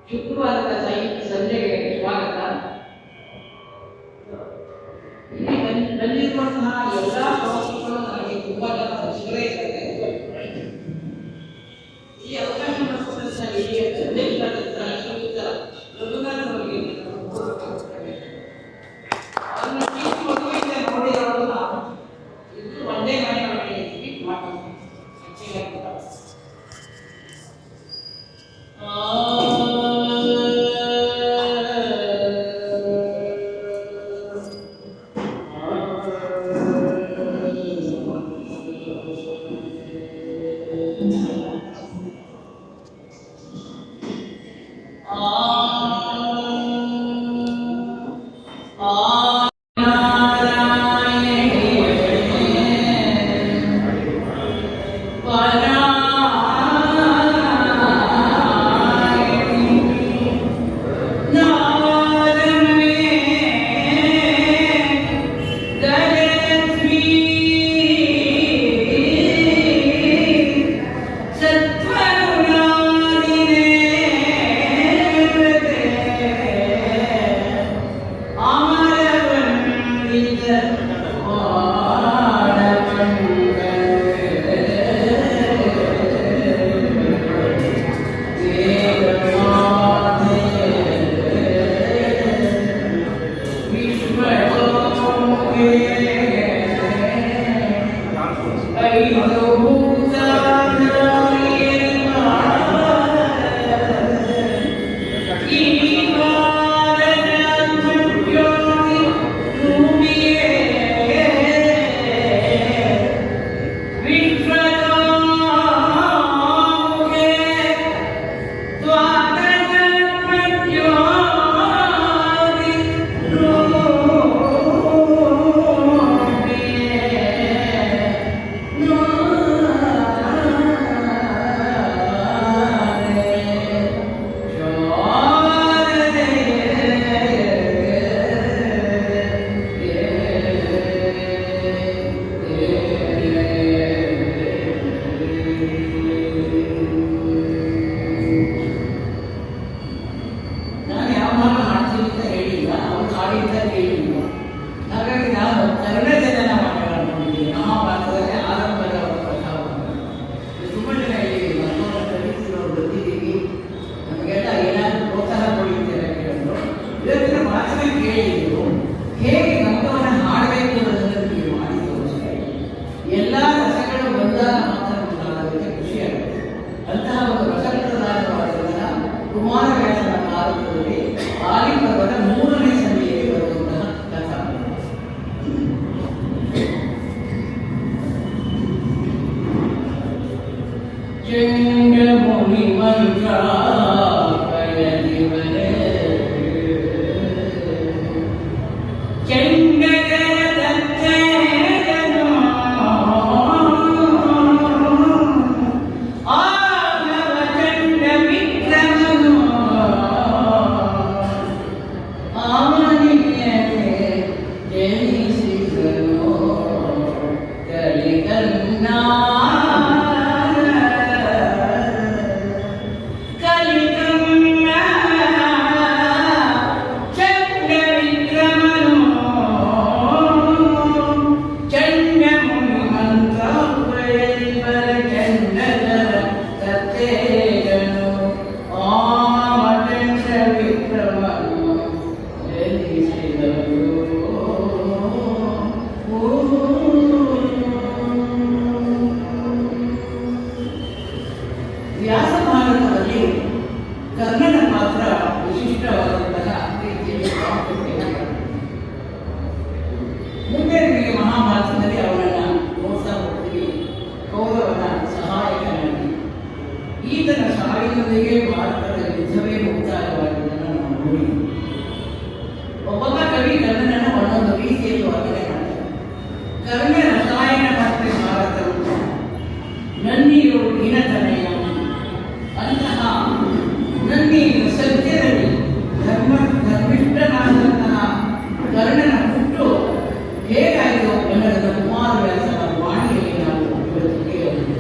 ಶುಕ್ರವಾರದ ಸಂಜೆಗೆ ಸ್ವಾಗತ. ಇಲ್ಲಿ ಬಂದಿರುವಂತಹ ಎಲ್ಲ ಪ್ರವಾಸಿಗಳು ನನಗೆ ತುಂಬಾ ಜನ ಪರಿಚಯ ಇದ್ದಾರೆ. ಈ ಅವಕಾಶ ಮಾಡಿಕೊಂಡಂತಹ ಇಲ್ಲಿ ಸಂದೇಶಾದಂತಹ ಶ್ರೀಯುತ ರಘುನಾಥ್ ಅವರಿಗೆ ಅವರನ್ನ ಮದುವೆಯಿಂದ ನೋಡಿ ಅವರನ್ನ ಇದು ಒಂದೇ ಮನೆ ಮಾಡಿದ್ದೀವಿ ಮಾತಾಡ್ತೀವಿ. ಹೇಗಾಯಿತು ಕನ್ನಡದ ಕುಮಾರವ್ಯಾಸನ ವಾಣಿಯಲ್ಲಿ ನಾವು ಇವತ್ತು ಕೇಳಬಹುದು.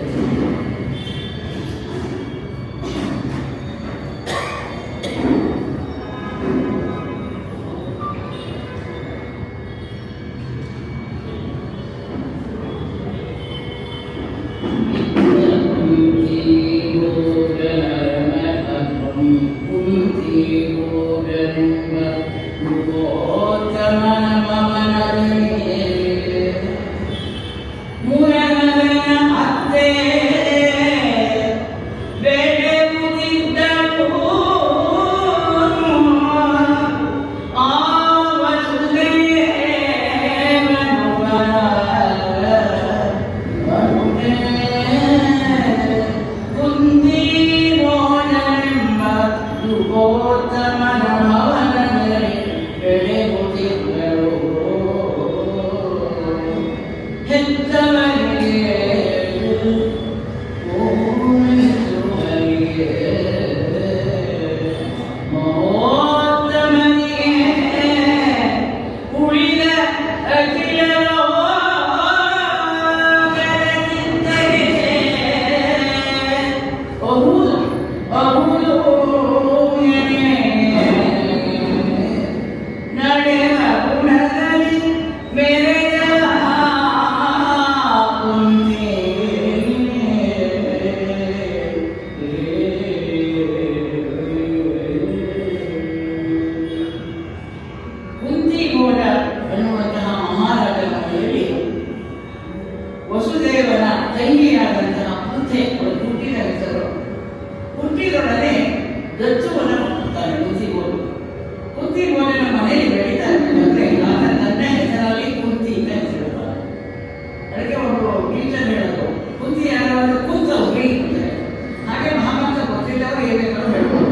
ದಚ್ಚುವನ್ನು ಕೊಡ್ತಾನೆ ಕುಂತಿಗೋಲು. ಕುಂತಿಗೋಲಿನ ಮನೆಯಲ್ಲಿ ಬೆಳೀತಾ ಇರ್ಬೇಕಾದ್ರೆ ಆತ ನನ್ನ ಹೆಸರಲ್ಲಿ ಕುಂತಿ ಅಂತ ಹೆಸರಿಡ್ತಾರೆ. ಅದಕ್ಕೆ ಒಂದು ಟೀಚರ್ ಹೇಳೋದು, ಕುಂತಿ ಯಾರಾದ್ರೂ ಕುಂತ ಹುಡುಗಿ ಅಂತಾರೆ. ಹಾಗೆ ಮಹಾಭಾರತ ಗೊತ್ತಿದ್ದವರು ಏನೇನೋ ಹೇಳ್ಬೋದು.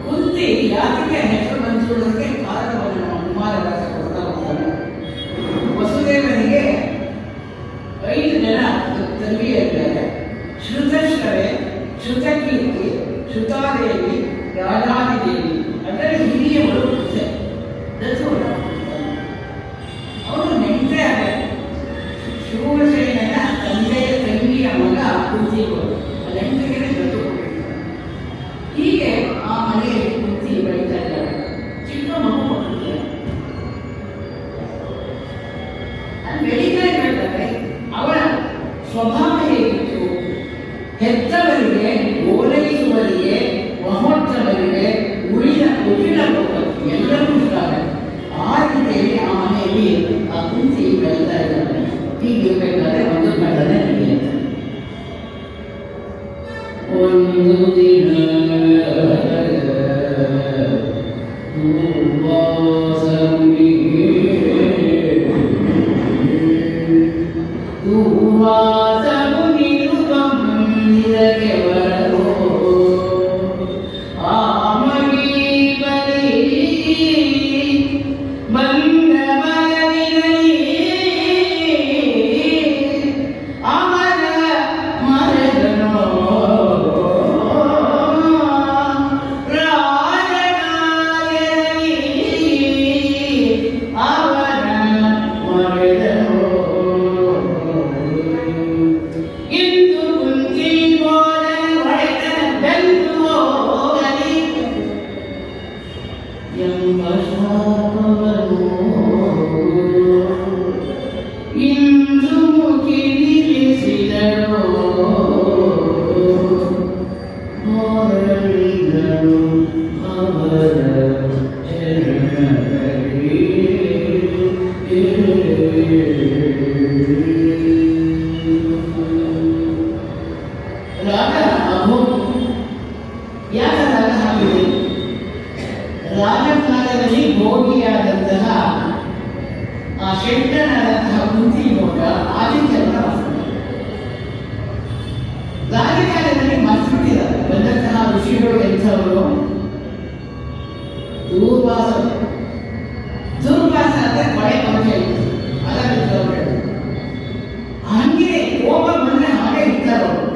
ಕುಂತಿ ಯಾತಿಗೆ ಹೆಸರು ಬಂದಿರುವುದಕ್ಕೆ ಕಾರಣವನ್ನು ನಮ್ಮ ಕುಮಾರವ್ಯಾಸ ಕೊಡ್ತಾ ಹೋಗ್ತಾನೆ. ವಸುದೇವನಿಗೆ 5 ಜನ ತಂಗಿಯರಿದ್ದಾರೆ. ಶ್ರುತಶ್ರವೆ, ಶ್ರುತಕೀರ್ತಿ, ಶ್ರುತಾದೇವಿ, ರಾಜಾದಿದೇವಿ. ಅದರಲ್ಲಿ ಹಿರಿಯವಳು ಅವನು ನೆಂಟೆ ಆಗ ಶೂರಸೇನನ ತಂದೆಯ ತಂಗಿಯ ಮಗ ಕುಂತಿಗೋಲು. ನೆಂಟರಿಗೆ ದತ್ತು ಕೊಟ್ಟಿರ್ತಾನೆ. ಹೀಗೆ ಆ ಮನೆಯಲ್ಲಿ ಕುಂತಿ ಬೆಳೀತಾ ಇದ್ದಾರೆ. ಚಿಕ್ಕ ಮಗು ಕೊಟ್ಟಿರ್ತಾರೆ. ಅದು ಬೆಳೀತಾ ಇರ್ಬೇಕಾದ್ರೆ ಅವಳ ಸ್ವಭಾವ ಹೇಗಿತ್ತು? ಹೆತ್ತವರಿಗೆ, ಓಲೈಸುವವರಿಗೆ, ಮಹೋತ್ಸವರಿಗೆ, ಉಳಿದ ಕುಟಿಲ ಲೋಕಕ್ಕೆ ಎಲ್ಲರೂ ಇರ್ತಾರೆ. ಆ ರೀತಿಯಲ್ಲಿ ಆ ಮನೆಯಲ್ಲಿ ಆ ಕುಂತಿ ಬೆಳೀತಾ ಇದ್ದಾರೆ. ಹೀಗಿರ್ಬೇಕಾದ್ರೆ ಒಂದು ಘಟನೆ ನಡೆಯುತ್ತೆ. ಒಂದು ದಿನ ರಾಜಕಾಲದಲ್ಲಿ ಭೋಗಿಯಾದಂತಹ ಆ ಶೆಟ್ಟನಾದಂತಹ ಕುಂತಿಗೋಲ ಆದಿತ್ಯನ ರಾಜಕಾಲದಲ್ಲಿ ಮರ್ತಿಬಿಟ್ಟಿದ್ದಾರೆ. ಬಂದಂತಹ ಋಷಿಗಳು ಎಂಥವರು? ದೂರ್ವಾಸ ಅಂದ್ರೆ ಕೊಳೆ ಪಂಚೆ ಅದರ ಹಂಗೆ ಕೋಪ ಬಂದ್ರೆ ಹಾಗೆ ಇರ್ತಾರವರು.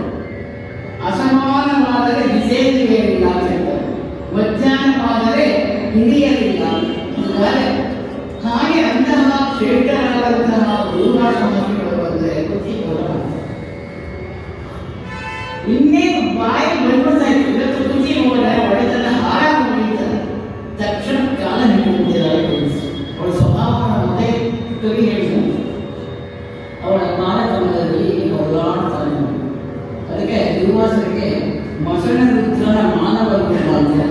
ಅಸಮಾನವಾದರೆ ವಿಶೇಷವೇನಿಲ್ಲ ಅಂತ ಹೇಳ್ತಾರೆ. ಮಧ್ಯಾಹ್ನವಾದರೆ ಹಿರಿಯರಿಲ್ಲ ಅಂತಾರೆ. ಹಾಗೆ ಅಂತಹ ಶ್ರೇಷ್ಠರಾದಂತಹ ದೂರ್ವಾಸ ಮಹರ್ಷಿಗಳು ಬಂದರೆ ಕುಂತಿಗೋಲ ಇನ್ನೇನು ಬಾಯಿ ಬಂದ್ಬಿಡ್ತಾ ಇತ್ತು. ಇವತ್ತು ಕುಂತಿಗೋಲ ಒಡೆತನ ಹಾರಾಗಿ ಮುಗಿತಾರೆ. ತಕ್ಷಣ ಕಾಲ ಹಿಡಿದಿದ್ದಾರೆ. ಅವಳ ಸ್ವಭಾವವನ್ನು ಮೊದಲೇ ಕವಿ ಹೇಳಿದ. ಅವಳ ಕಾಲಕ್ರಮದಲ್ಲಿ ಹೊರಲಾಡ್ತಾನೆ. ಅದಕ್ಕೆ ದುರ್ವಾಸರಿಗೆ ಮಸಣ ರುದ್ರನ ಮಾನವರ್ಗ ಅಂತ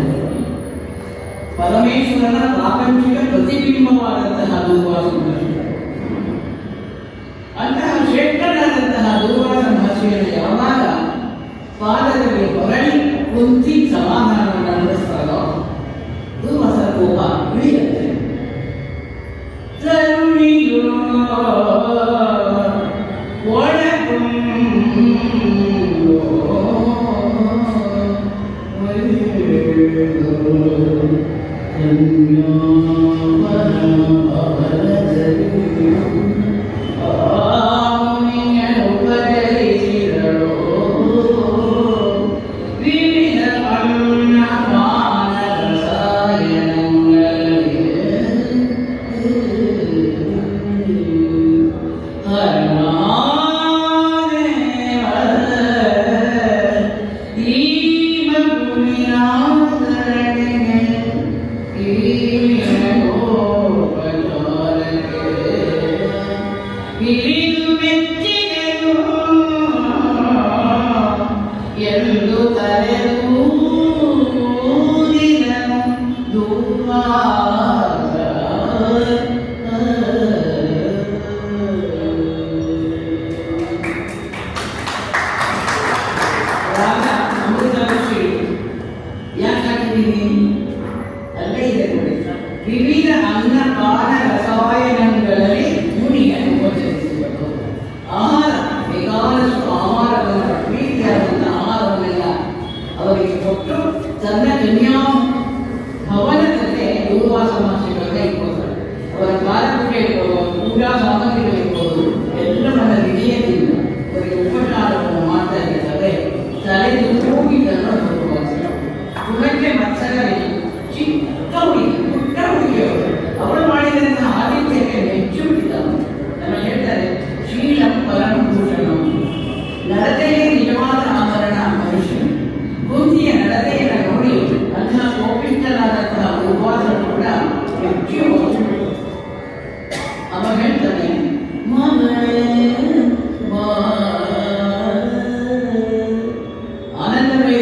ಪರಮೇಶ್ವರನ ಪ್ರಾಪಂಚಿಕ ಪ್ರತಿಬಿಂಬವಾದಂತಹ ದುರ್ವಾಸ ಮಹರ್ಷಿ. ಅಂತಹ ಶ್ರೇಷ್ಠನಾದಂತಹ ದುರ್ವಾಸ ಮಹರ್ಷಿಯನ್ನು ಯಾವಾಗ ಪಾದದಲ್ಲಿ ಹೊರಳಿ ಕುಂತಿ ಸಮಾಧಾನವನ್ನು ನಡೆಸ್ತಾಗ ದುರ್ವಾಸರ ಕೋಪ ಇಳಿಯುತ್ತೆ. ಯಾಕೆ ಮಾಡಿದ್ದೀನಿ ಅಲ್ಲೇ ಇದೆ ನೋಡಿ. ವಿವಿಧ ಅನ್ನ ಪಾನ ರಸಾಯನಗಳಲ್ಲಿ ಮುನಿಯನ್ನು ಗೋಚರಿಸಬೇಕು. ಆಹಾರ ಬೇಕಾದಷ್ಟು ಆಹಾರವನ್ನು ಪ್ರೀತಿಯಾದಂಥ ಆಹಾರವನ್ನೆಲ್ಲ ಅವರಿಗೆ ಕೊಟ್ಟು ತನ್ನ ಕನ್ಯಾ ಭವನದಲ್ಲೇ ದೂರ್ವಾಸ ಮಹರ್ಷಿಗಳನ್ನ ಇಟ್ಕೊಳ್ತಾರೆ. ಅವರ ಕಾಲಪೂಜೆ ಇಟ್ಕೊಳ್ಳುವ ಪೂಜಾ ಸಾಮಗ್ರಿಗಳು ಇಟ್ಕೊಳ್ಳೋದು ಎಲ್ಲವನ್ನ ವಿಜಯದಿಂದ ಅವರಿಗೆ ಉಪಚಾರವನ್ನು ಮಾಡ್ತಾ ಇದ್ದಾರೆ. ತಲೆದು ಕೂಗಿದನ್ನು ಗುಣಕ್ಕೆ ಮತ್ಸರವಿಲ್ಲ. ಚಿಕ್ಕ ಹುಡುಗಿ, ಪುಟ್ಟ ಹುಡುಗಿಯವರು ಅವಳು ಮಾಡಿದಂತಹ ಆದಿತ್ಯಕ್ಕೆ ಮೆಚ್ಚು ಬಿಟ್ಟಿದ್ದವು. ನಮ್ಮ ಹೇಳ್ತಾರೆ ಶೀಲಂ ಪರಂ ಭೂಷಣಂ. ನಡತೆಯೇ ನಿಜವಾದ ಆಭರಣ ಮನುಷ್ಯನು. ಕುಂತಿಯ ನಡತೆಯನ್ನು ನೋಡಿ ಅಂತಹ ಕೋಪಿಷ್ಟನಾದಂತಹ ಉಪವಾಸನು ಕೂಡ ಮೆಚ್ಚಿ ಹೋಗಿ ಅವ ಹೇಳ್ತಾನೆ, ಆನಂದವೇ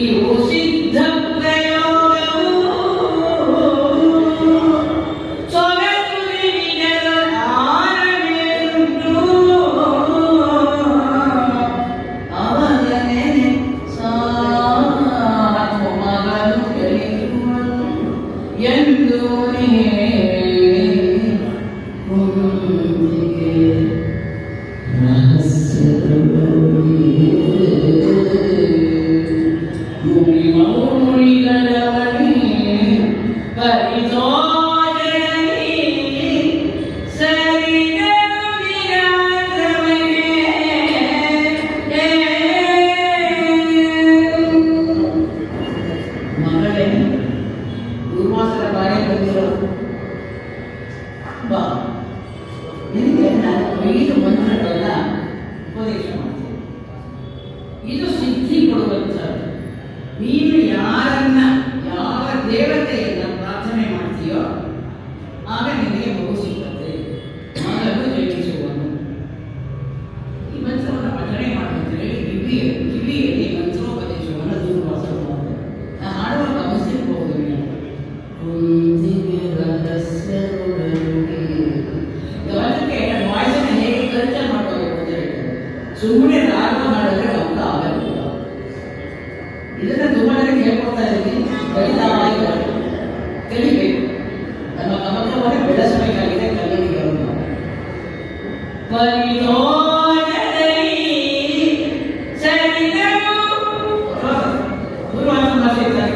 ಇವು ಸಿದ್ಧ ದುರ್ವಾಸರ ಬಾಳೆ ಬಂದಿರೋದು ಬಾ, ನಿನಗೆ ನಾನು 5 ಮಂತ್ರಗಳನ್ನ ಉಪದೇಶ ಮಾಡ್ತೀನಿ. ಇದು ಸಿದ್ಧಿ ಕೊಡುವಂಥದ್ದು. ನೀನು ಯಾರನ್ನ, ಯಾವ ದೇವತೆಯನ್ನ ಪ್ರಾರ್ಥನೆ ಮಾಡ್ತೀಯೋ ಆಗ ನಿನಗೆ ಮಗು ಸಿಗ್ತದೆ. ಮಗನು ಜಯಿಸುವನು. ಈ ಮಂತ್ರವನ್ನು ಪಠಣೆ ಮಾಡುವಂತೆ ಕಿವಿಯಲ್ಲಿ ಮಂತ್ರೋಪದೇಶವನ್ನು ದೂರ್ವಾಸರು ಮಾಡ್ತಾರೆ. ನಾನು ಹಾಡುವ ಗಮನಿಸಿರ್ಬಹುದು. ಗಮನಕ್ಕೆ ವಾಯ್ಸನ್ನು ಹೇಗೆ ಕಲ್ಚರ್ ಮಾಡಬೇಕು ಅಂತ ಹೇಳ್ತಾರೆ. ಸುಮ್ಮನೆ ರಾಗ ಮಾಡಿದ್ರೆ ನಮ್ಗೆ ಆಗಲ್ಲ. ಇದನ್ನ ತುಂಬಾ ಜನಕ್ಕೆ ಹೇಳ್ಕೊಡ್ತಾ ಇದ್ದೀನಿ. ಕಲಿಬೇಕು. ನಮ್ಮ ಗಮನವನ್ನು ಬೆಳೆಸಬೇಕಾಗಿದೆ ಕನ್ನಡಿಗರನ್ನು.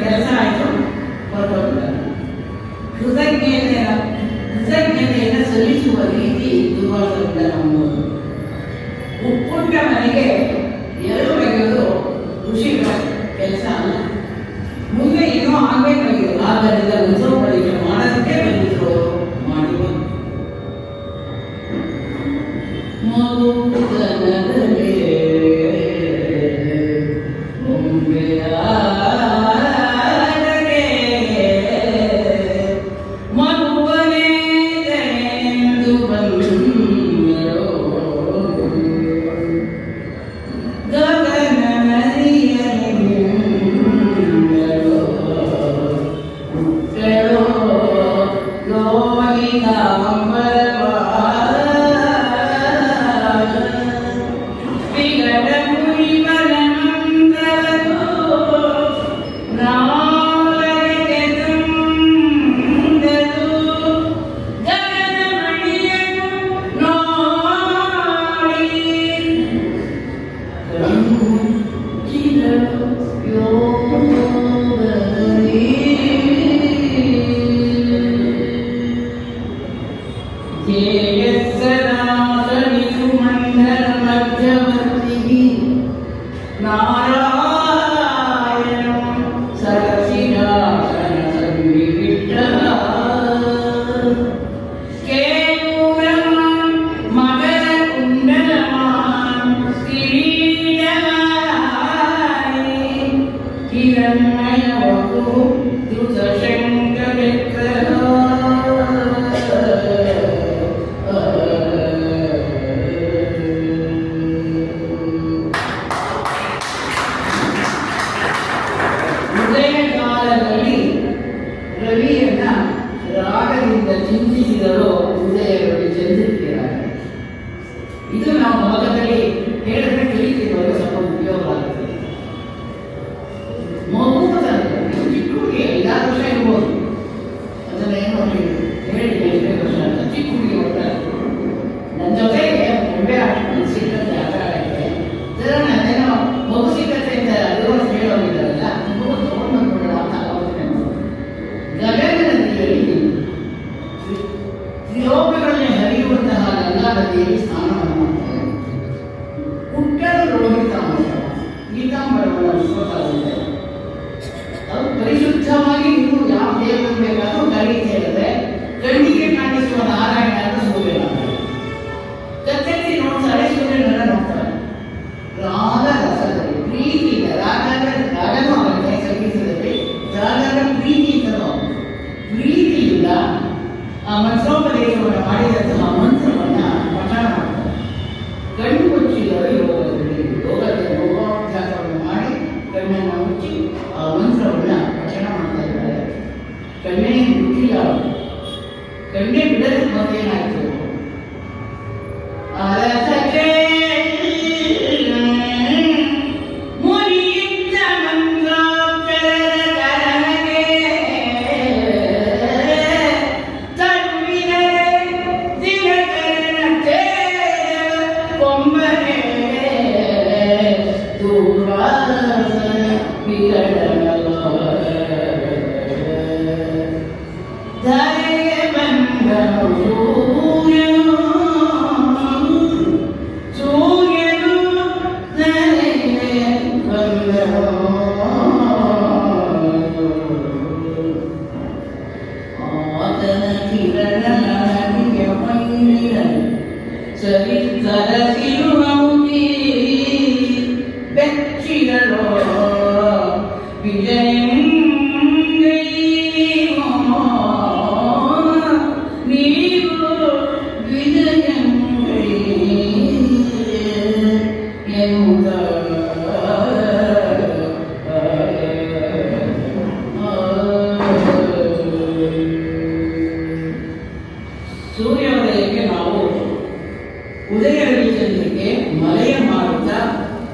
ಕೆಲಸ ಆಯಿತು, ಹೊರಟೋಗ್ತಾರೆ. ಕೃತಜ್ಞತೆಯನ್ನು ಸಲ್ಲಿಸುವ ರೀತಿ ದುರ್ವಾಸದಿಂದ ನಂಬುವುದು. ಉಪ್ಪುಂಡ ಮನೆಗೆ ಎರಡು ಬಗೆಯೋದು ಋಷಿಗಳ ಕೆಲಸ ಅಲ್ಲ. ಮುಂದೆ ಏನೋ ಆಗಬೇಕಾಗಿದೆ. ಆದ್ದರಿಂದ ಮಂತ್ರೋಪದೇಶ ಮಾಡೋದಕ್ಕೆ ಬಂದಿದ್ರು, ಮಾಡಿದ್ರು. ರಾಗದಿಂದ ಚಿಂತಿಸಿದರೂ ಉದಯಗಳು ಚಂದಿರ್ತೀರಾಗ. ಇದು ನಾವು ಮೊದಲಲ್ಲಿ ಹೇಳಿದ್ರೆ ಕಲಿತಿರುವಾಗ ಸ್ವಲ್ಪ ಉಪಯೋಗ ಆಗುತ್ತೆ. ಮಗುವ ಚಿಕ್ಕುಗೆ 5 ವರ್ಷ ಇರ್ಬೋದು, ಅದನ್ನ ಏನು ಹೇಳಿ 5 ವರ್ಷ ಅಂತ ಚಿಕ್ಕುಗೆ ಒಟ್ಟಾರೆ ನನ್ನ ಜೊತೆಗೆ ಒಳ್ಳೆ ಸಿಕ್ಕತ್ತೆ ಆಟ ಆಡಕ್ಕೆ. ನಾನೇನೋ ಮಗು ಸಿಕ್ಕತ್ತೆ ಅಂತ ಅದನ್ನು ಹೇಳೋಗಿದ್ದಾರಲ್ಲ, ಮಗು ತಗೊಂಡು ಬಂದ್ಬಿಡೋಣ ಅಂತ ಆಲೋಚನೆ ಗಗನ ನದಿಯಲ್ಲಿ ತ್ರಿಲೋಕಗಳಲ್ಲಿ ಹರಿಯುವಂತಹ ಗಂಗಾ ನದಿಯಲ್ಲಿ ಸ್ನಾನವನ್ನು ಮಾಡ್ತಾರೆ. ಹುಟ್ಟಲು ಗೀತಾಂಬರವನ್ನು ವಿಶ್ವಕಾಗುತ್ತೆ. ಅದು ಪರಿಶುದ್ಧವಾಗಿ ನೀವು ಯಾವ ದೇವರು ಬೇಕಾದ್ರೂ ಕರೀತ ಹೇಳಿದ್ರೆ ಕಣ್ಣಿಗೆ ಕಾಣಿಸುವ ನಾರಾಯಣ ಅಂತ ಸೂರ್ಯನಾರಾಯಣ. ಕತ್ತೆತ್ತಿ ನೋಡ್ತಾರೆ, ಸೂರ್ಯನನ್ನ ನೋಡ್ತಾರೆ. ರಾಗ ರಸದಲ್ಲಿ ಪ್ರೀತಿಯಿಂದ ರಾಗನೂ ಆಗುತ್ತೆ ಸಂಗೀತದಲ್ಲಿ. ರಾಗದ ಪ್ರೀತಿ ಅಂತನೋ ಪ್ರೀತಿಯಿಂದ ಆ ಮಂತ್ರೋಪದೇಶವನ್ನು ಮಾಡಿದಂತಹ ಮಂತ್ರವನ್ನ ಪಠಣ ಮಾಡ್ತಾರೆ. ಕಣ್ಣು ಮುಚ್ಚಿದವರು ಯೋಗಾಭ್ಯಾಸವನ್ನು ಮಾಡಿ ಕಣ್ಣನ್ನು ಮುಚ್ಚಿ ಆ ಮಂತ್ರವನ್ನ ಪಠಣ ಮಾಡ್ತಾ ಇದ್ದಾರೆ. ಕಣ್ಣೇ ಮುಚ್ಚಿಲ್ಲ, ಕಣ್ಣೇ ಬಿಡದ ಮತ್ತೇನಾಯ್ತು? ಸೂರ್ಯೋದಯಕ್ಕೆ ನಾವು ಉದಯ ರವಿಚಂದ್ರಕ್ಕೆ ಮಲೆಯ ಮಾಡುತ್ತಾ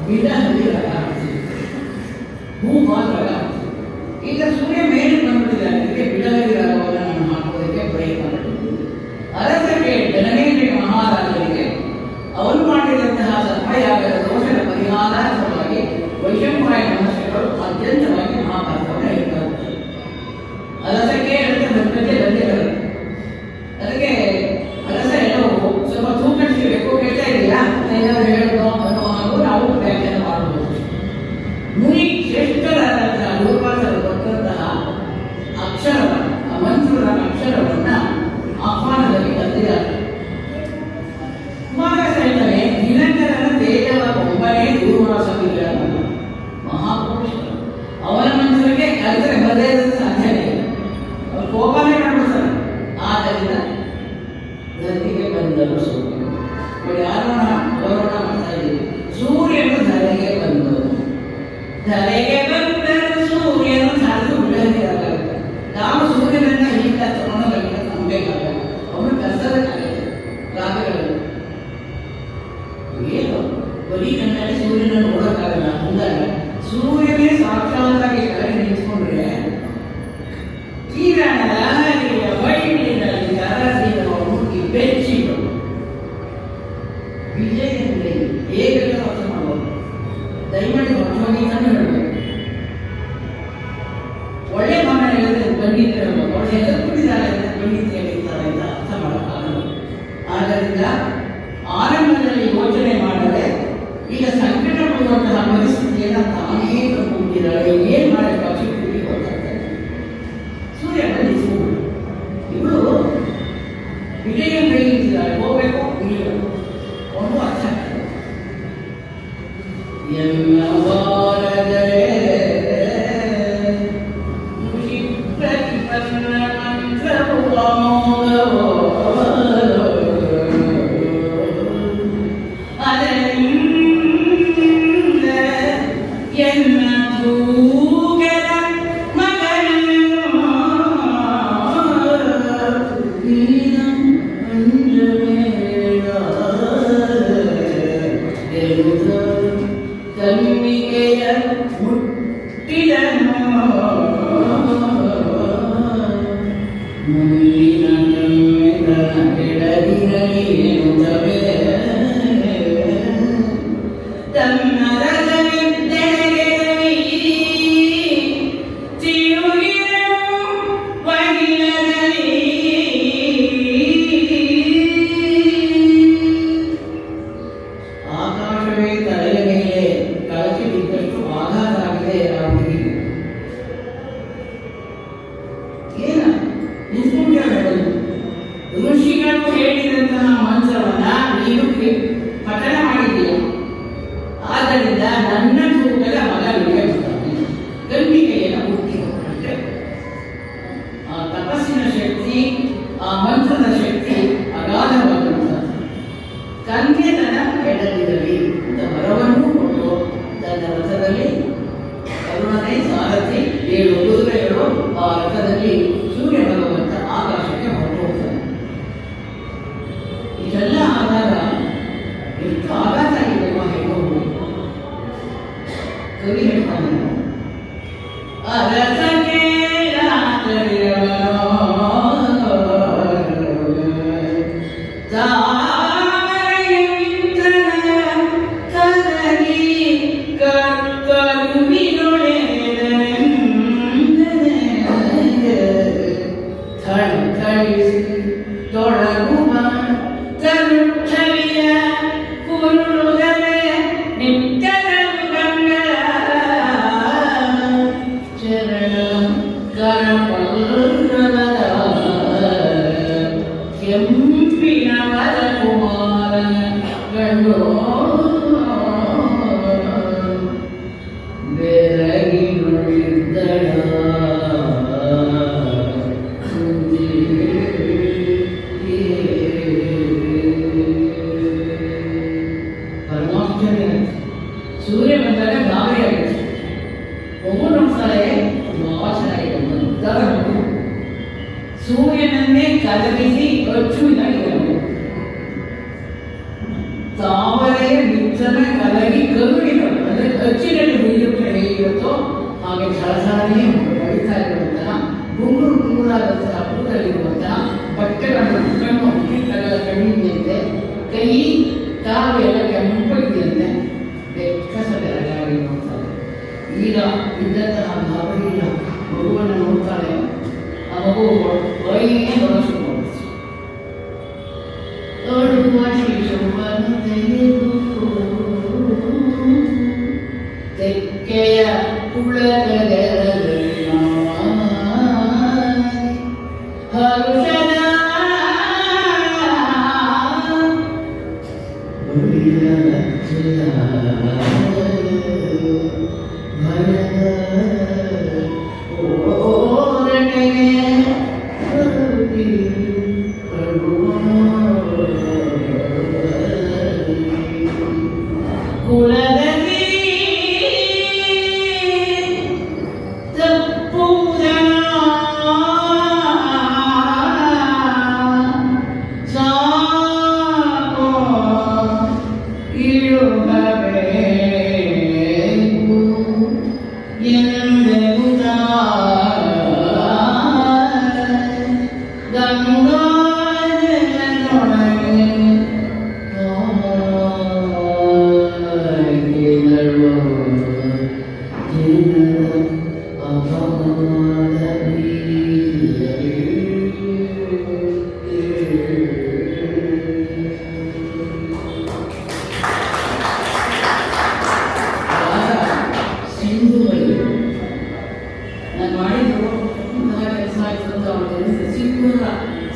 ಬಿಡಹಲ್ಲಿ ರಗ ಭೂಭಾಗ. ಈಗ ಸೂರ್ಯ ಮೇಲೆ ಬಂದ್ಬಿಟ್ಟಿದ್ದಾರೆ, ಅದಕ್ಕೆ ಬಿಡಹಲ್ಲಿ ರಗವನ್ನು ನಾನು ಹಾಕೋದಕ್ಕೆ ಪ್ರಯತ್ನ ಪಟ್ಟಿದ್ದೀನಿ. ಅರಸರಿಗೆ ಜನನೇಂದ್ರಿಯ ಮಹಾರಾಜರಿಗೆ ಅವರು ಮಾಡಿದಂತಹ ಸರ್ಪಯಾಗದ ದೋಷದ ಪರಿಹಾರಾರ್ಥವಾಗಿ ವೈಶಂಪಾಯನ ಮಹರ್ಷಿಗಳು ಅತ್ಯಂತವಾಗಿ ಮಹಾಭಾರತವನ್ನು ಹೇಳ್ತಾರೆ. ಅರಸಕ್ಕೆ ಬಂದಿರಲ್ಲ, ಅದಕ್ಕೆ ಅರಸ ಎಲ್ಲೋ ಸ್ವಲ್ಪ ತೂಕಡಿಸಬೇಕು. ಕೇಳ್ತಾ ಇದೆಯಾ ಏನಾದ್ರು ಹೇಳೋದು ಅನ್ನೋ ಹಾಗೂ ನಾವು ವ್ಯಾಖ್ಯಾನ ಮಾಡಬಹುದು. ಮುನಿ ಶ್ರೇಷ್ಠರಾದಂತಹ ದೂರ್ವಾಸರು ಬಂದಂತಹ ಅಕ್ಷರವನ್ನು, ಆ ಮಂತ್ರದ ಅಕ್ಷರವನ್ನ ಆಹ್ವಾನದಲ್ಲಿ ತಂದಿದ್ದಾರೆ. ಕುಮಾರಸ ಹೇಳ್ತಾರೆ, ದಿನಕರನ ತೇಜವ ಒಬ್ಬನೇ ದೂರ್ವಾಸ ಮಹಾಪುರುಷ. ಅವನ ಮಂತ್ರಕ್ಕೆ ಕಲಿತರೆ ಬರದೇ ಇರೋದು ಸಾಧ್ಯನೇ ಇಲ್ಲ. ಅವ್ರು ಕೋಪನೇ ಮಾಡ್ಬಿಡ್ತಾರೆ. ಆದ್ದರಿಂದ ಧರೆಗೆ ಬಂದರು ಸೂರ್ಯ. ನೋಡಿ, ಆರೋಣ ಅವರೋಣ ಮಾಡ್ತಾ ಇದ್ದೀವಿ. ಸೂರ್ಯನು ಧರೆಗೆ ಬಂದರು, ಧರೆಗೆ ಬಂದರು ಸೂರ್ಯನು ಧರೆದು ಬಿಡಬೇಕಾಗುತ್ತೆ. ನಾವು ಸೂರ್ಯನನ್ನ ಈಗ ತಗೊಂಡೋಗಲಿಲ್ಲ, ನಂಬೇಕಾಗಲ್ಲ. ಅವನು ಕಸದ ಕಾಲಿದೆ ರಾಗಗಳಲ್ಲಿ ಏನು ಬರೀ ಕಣ್ಣಲ್ಲಿ ಸೂರ್ಯನ ನೋಡೋಕ್ಕಾಗಲ್ಲ. ಅಂದಾಗ ಸೂರ್ಯನೇ ಸಾಕ್ಷಾತ್ತಾಗಿ ಕೆಳಗೆ ನಿಂತ್ಕೊಂಡ್ರೆ ಕಿರಣ ಲಹರಿಯ ಬೈಲಿನಲ್ಲಿ ಕರಸಿದವನು ಈ ಬೆಚ್ಚಿಗಳು ವಿಜಯದಲ್ಲಿ ಹೇಗೆ ಕೆಲಸ ಮಾಡುವುದು ದಯಮಾಡಿ ಹೊರಟೋಗಿ ಕಣ್ಣು ಹೇಳಬೇಕು. ಒಳ್ಳೆ ಮನ ಹೇಳಿದ್ರೆ ಪಂಡಿತ ಹೇಳಬೇಕು, ಒಳ್ಳೆ ಎದುರ್ಕೊಂಡಿದ್ದಾರೆ ಪಂಡಿತ ಹೇಳಿರ್ತಾರೆ ಅಂತ ಅರ್ಥ ಮಾಡೋಕ್ಕಾಗಲ್ಲ. ಆದ್ದರಿಂದ ಆರಂಭದಲ್ಲಿ ಯೋಚನೆ ಮಾಡದೆ ಈಗ ಸಂಕಟ ಪಡುವಂತಹ ಪರಿಸ್ಥಿತಿಯನ್ನು ತಾನೇ ತಂದುಕೊಂಡಿದ್ದಾಳೆ. ಏನ್ ಮಾಡಬೇಕು ಚಿಕ್ಕಿ ಗೊತ್ತಾಗ್ತದೆ. ಸೂರ್ಯ ಬಂದಿದ್ದು ಇವಳು ವಿಜಯ ಕೈಗಿದ್ದಾಳೆ, ಹೋಗ್ಬೇಕು ಇಲ್ಲಬೇಕು ಒಂದು ಅರ್ಥ ಆಗ್ತದೆ. ಎಲ್ಲ ಬಾರದರೆ ಪ್ರತಿಪನ್ನ ಮಂತ್ರವು ಅಮೋಘವೋ ಆಕಾಶವೇ ತಲೆಯ ಮೇಲೆ ಕಳಚಿ ಬಿದ್ದಷ್ಟು ಆಘಾತ ಆಗಿದೆ ಆ ಹುಡುಗಿಗೆ. ಏನ ನಿಂತ್ಕೊಂಡ್ಯ ಹೇಳೋದು? ಋಷಿಗಳು ಹೇಳಿದಂತಹ ಮಂತ್ರವನ್ನ ನೀನು ಪಠಣ ಮಾಡಿದ್ದೀಯ. ಆದ್ದರಿಂದ ನನ್ನ ತೂಕದ ಮಗ ವಿವೇಕಿಸ್ತಾನೆ, ಗಂಡಿಗೆಯನ್ನು ಹುಟ್ಟಿ ಅಷ್ಟೇ. ಆ ತಪಸ್ಸಿನ ಶಕ್ತಿ, ಆ ಮಂತ್ರದ ಶಕ್ತಿ ಅಗಾಧವಾದಂತಹ ಕನ್ಯೆ ತನ್ನ ಕೆಡದಿರಲಿ ಅಂತ ವರವನ್ನು ಕೊಟ್ಟು ತನ್ನ ರಥದಲ್ಲಿ ಕರುಣನೆ ಸಾರಥಿ 7 ಕುದುರೆಗಳು ಆ ರಥದಲ್ಲಿ ಸೂರ್ಯ ಭಗವಂತ ಆಕಾಶಕ್ಕೆ ಹೊರಟು ಹೋಗ್ತಾನೆ. ಇದೆಲ್ಲ ಆದಾಗ ಎಷ್ಟು ಆಘಾತ ಆಗಿದೆಯೋ ಹೇಳಬಹುದು. ಕವಿ ಹೇಳ್ತಾನೆ, ಅರಸಕ್ಕೆ ಸೂರ್ಯ ಬಂದಾಗ ಗಾಬರಿ ಆಗುತ್ತೆ. ಒಬ್ಬರು ನೋಡ್ತಾರೆ, ತುಂಬಾ ಚೆನ್ನಾಗಿದೆ, ಮುದ್ದಾದ ಮಗು. ಸೂರ್ಯನನ್ನೇ ಕಲಗಿಸಿ ಅಚ್ಚುವಿನಾಗಿದ್ದಾನೆ. ತಾವರೆಯ ಮಿತ್ರನ ಕಲಗಿ ಕರುಳಿನಳು, ಅಂದರೆ ಅಚ್ಚಿನಲ್ಲಿ ಬೀಳುತ್ತೆ ಹೇಗಿರುತ್ತೋ ಹಾಗೆ ಝಳಝಳನೇ ಬಳಿತಾ ಇರುವಂತಹ ಗುಂಗುರು ಗುಂಗುರಾದಂತಹ ಕೂದಲಿರುವಂತಹ ಬಟ್ಟೆಗಳನ್ನು ಕಣ್ಣು ಕೀಟಗಳ ಕಣ್ಣಿನಿಂತೆ ಕೈ ಕಾಲು ಎಲ್ಲ ಕೆಂಪಗಿದೆಯಂತೆ ಬೆಕ್ಕಸದೆರಗಾಗಿ ನೋಡ್ತಾರೆ. ಈಗ ಇದ್ದಂತಹ ಗಾಬರಿ ಇಲ್ಲ, ಮಗುವನ್ನು ನೋಡ್ತಾಳೆ. ಆ ಮಗು ವೈನೇ ಬರೋಷ್ಟು ನೋಡ್ತು. ಶಿಶುವನ್ನು ತೆಗೆದು ತೆಕ್ಕೆಯ ಕುಳಗದರಲ್ಲಿ ಹರುಷದ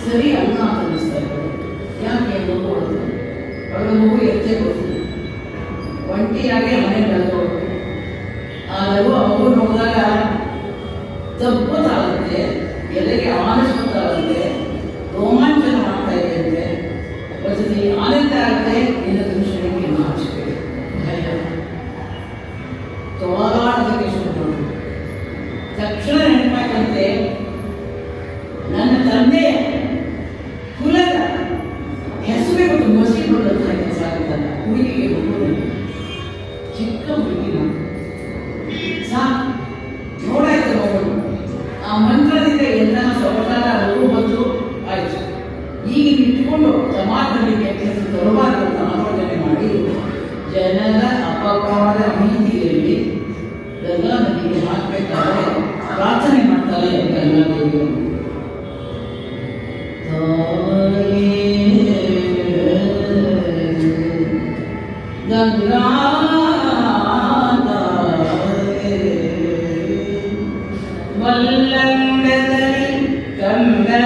ಸರಿ ಅಲ್ಲ ಅಂತ ಅನ್ನಿಸ್ತಾ ಇತ್ತು. ಯಾಕೆ ಮಗು ಅವಳ ಮಗು ಎಷ್ಟೇ ಗೊತ್ತಿಲ್ಲ, ಒಂಟಿಯಾಗಿ ಮನೆ ಬೆಳೆದವಳು. ಆದರೂ ಆ ಮಗು ನೋಡಿದಾಗ ತಪ್ಪುತ್ತಾಗುತ್ತೆ, ಎಲೆಗೆ ಆನಿಸ್ಕೊತಾಗುತ್ತೆ, ರೋಮಾಂಚನ ಮಾಡ್ತಾ ಇದೆ, ಒಂದ್ಸತಿ ಆನಂದ ಆಗುತ್ತೆ, ಇನ್ನೊಂದು ನಿಮಿಷಕ್ಕೆ ನಾಚಿಕೆ, ಭಯ, ತೋರಾಟಕ್ಕೆ ಶುರು. ತಕ್ಷಣ ನೆನಪಾಯ್ತಂತೆ, ನನ್ನ ತಂದೆ ಕುಲದ ಹೆಸರೇ ಒಂದು ಮಸಿ ಕೊಡುವಂತಹ ಕೆಲಸ ಆಗುತ್ತಲ್ಲ, ಹುಡುಗಿಗೆ ಮಗು ಚಿಕ್ಕ ಹುಡುಗಿ ಸಾಕು ನೋಡಾಯ್ತು ಮಗಳು. ಆ ಮಂತ್ರದಿಂದ ಎಲ್ಲ ಸೊಗಸಾದ ಮಗು ಬಂದು ಸಮಾಜದಲ್ಲಿ ಕೆಲಸ ತರಬಾರದು ಅಂತ ಆಲೋಚನೆ ಮಾಡಿ ಜನರ ಅಪಕಾರ ಭೀತಿಯಲ್ಲಿ ಗಂಗಾ ನದಿಗೆ ಹಾಕಬೇಕಾದ್ರೆ ಪ್ರಾರ್ಥನೆ ಮಾಡ್ತಾರೆ ಗಂಗಾ ದೇವಿಯರು. ಗಂಗಾ ಮಲ್ಲಂಗದಲ್ಲಿ ಕಂದನ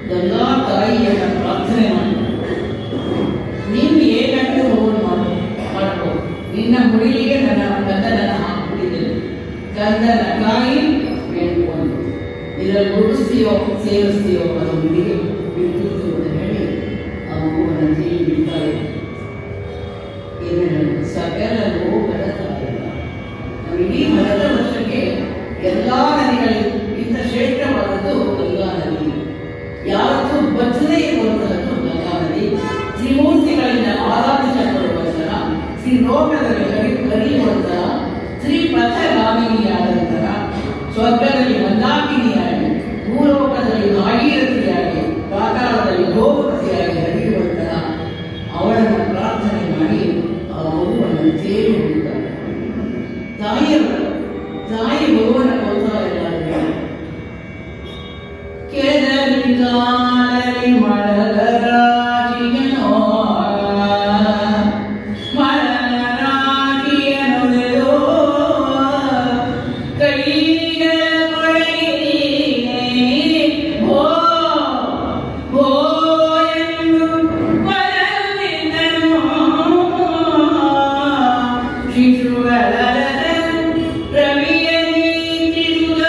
ಗಂಗಾ ತಾಯಿಯನ್ನು ಪ್ರಾರ್ಥನೆ ಮಾಡಿ ನೀನು ಏನಾದರೂ ಮಾಡ್ಕೋ. ನಿನ್ನ ಮುಡಿಲಿಗೆ ನನ್ನ ಗಂಧನನ್ನು ಹಾಕಿಬಿಟ್ಟಿದ್ದೇನೆ. ಗಂಧನ ಕಾಯಿ ಬೇಡ್ಕೊಂಡು ಇದರಲ್ಲಿ ಗುಡಿಸ್ತೀಯೋ ಸೇರಿಸ್ತೀಯೋ ಅದು ಮುಡಿಗೆ ಬಿಟ್ಟು ಅಂತ ಹೇಳಿ ಆ ಮಗುವನ್ನು ಜೀವಿ ಬಿಡ್ತಾರೆ. ಇದನ್ನು ಸಕಲ ಲೋಕದ ತಾಯಿಲ್ಲ. ನಾವು ಇಡೀ ಭಾರತ ವರ್ಷಕ್ಕೆ ಎಲ್ಲ ನದಿಗಳಿಗಿಂತ ಶ್ರೇಷ್ಠವಾದದ್ದು ಗಂಗಾ ನದಿ. ಯಾವತ್ತೂ ಬಚ್ಚದೇ ಇರುವಂತಹದ್ದು ಗಂಗಾ ನದಿ. ತ್ರಿಮೂರ್ತಿಗಳಿಂದ ಆರಾಧಿಸಲ್ಪಡುವಂತಹ, ತ್ರಿಲೋಕದಲ್ಲಿ ಹರಿಯುವಂತಹ, ತ್ರಿಪಥಗಾಮಿನಿಯಾದಂತಹ, ಸ್ವರ್ಗದಲ್ಲಿ ಮಂದಾಕಿನಿಯಾಗಿ, ಭೂಲೋಕದಲ್ಲಿ ಭಾಗೀರಥಿಯಾಗಿ, ಪಾತಾಳದಲ್ಲಿ ಗೋಪತಿಯಾಗಿ ಹರಿಯುವಂತಹ ಅವಳನ್ನು ಪ್ರಾರ್ಥನೆ ಮಾಡಿ ಆ ಮಗುವನ್ನು ತೇರು ಬಿಡುತ್ತಾರೆ. ತಾಯಿ ಮಗುವನ್ನು ಕೊಡ್ತಾ ಇದ್ದಾರೆ. ಕೆದರಿಗಾಲರಿ ಮಳಲ ರಾಶಿಯನೋ ಮಳಲ ರಾಶಿಯನುದೆಯೋ ಕೈಗಳ ಕೊಳಗಿನೇ ಭೋ ಭೋ ಎಂದು ಬರುತ್ತಿದ್ದನು ಶಿಶುಗಳ ರವಿಯ ನೀತಿಸುಗ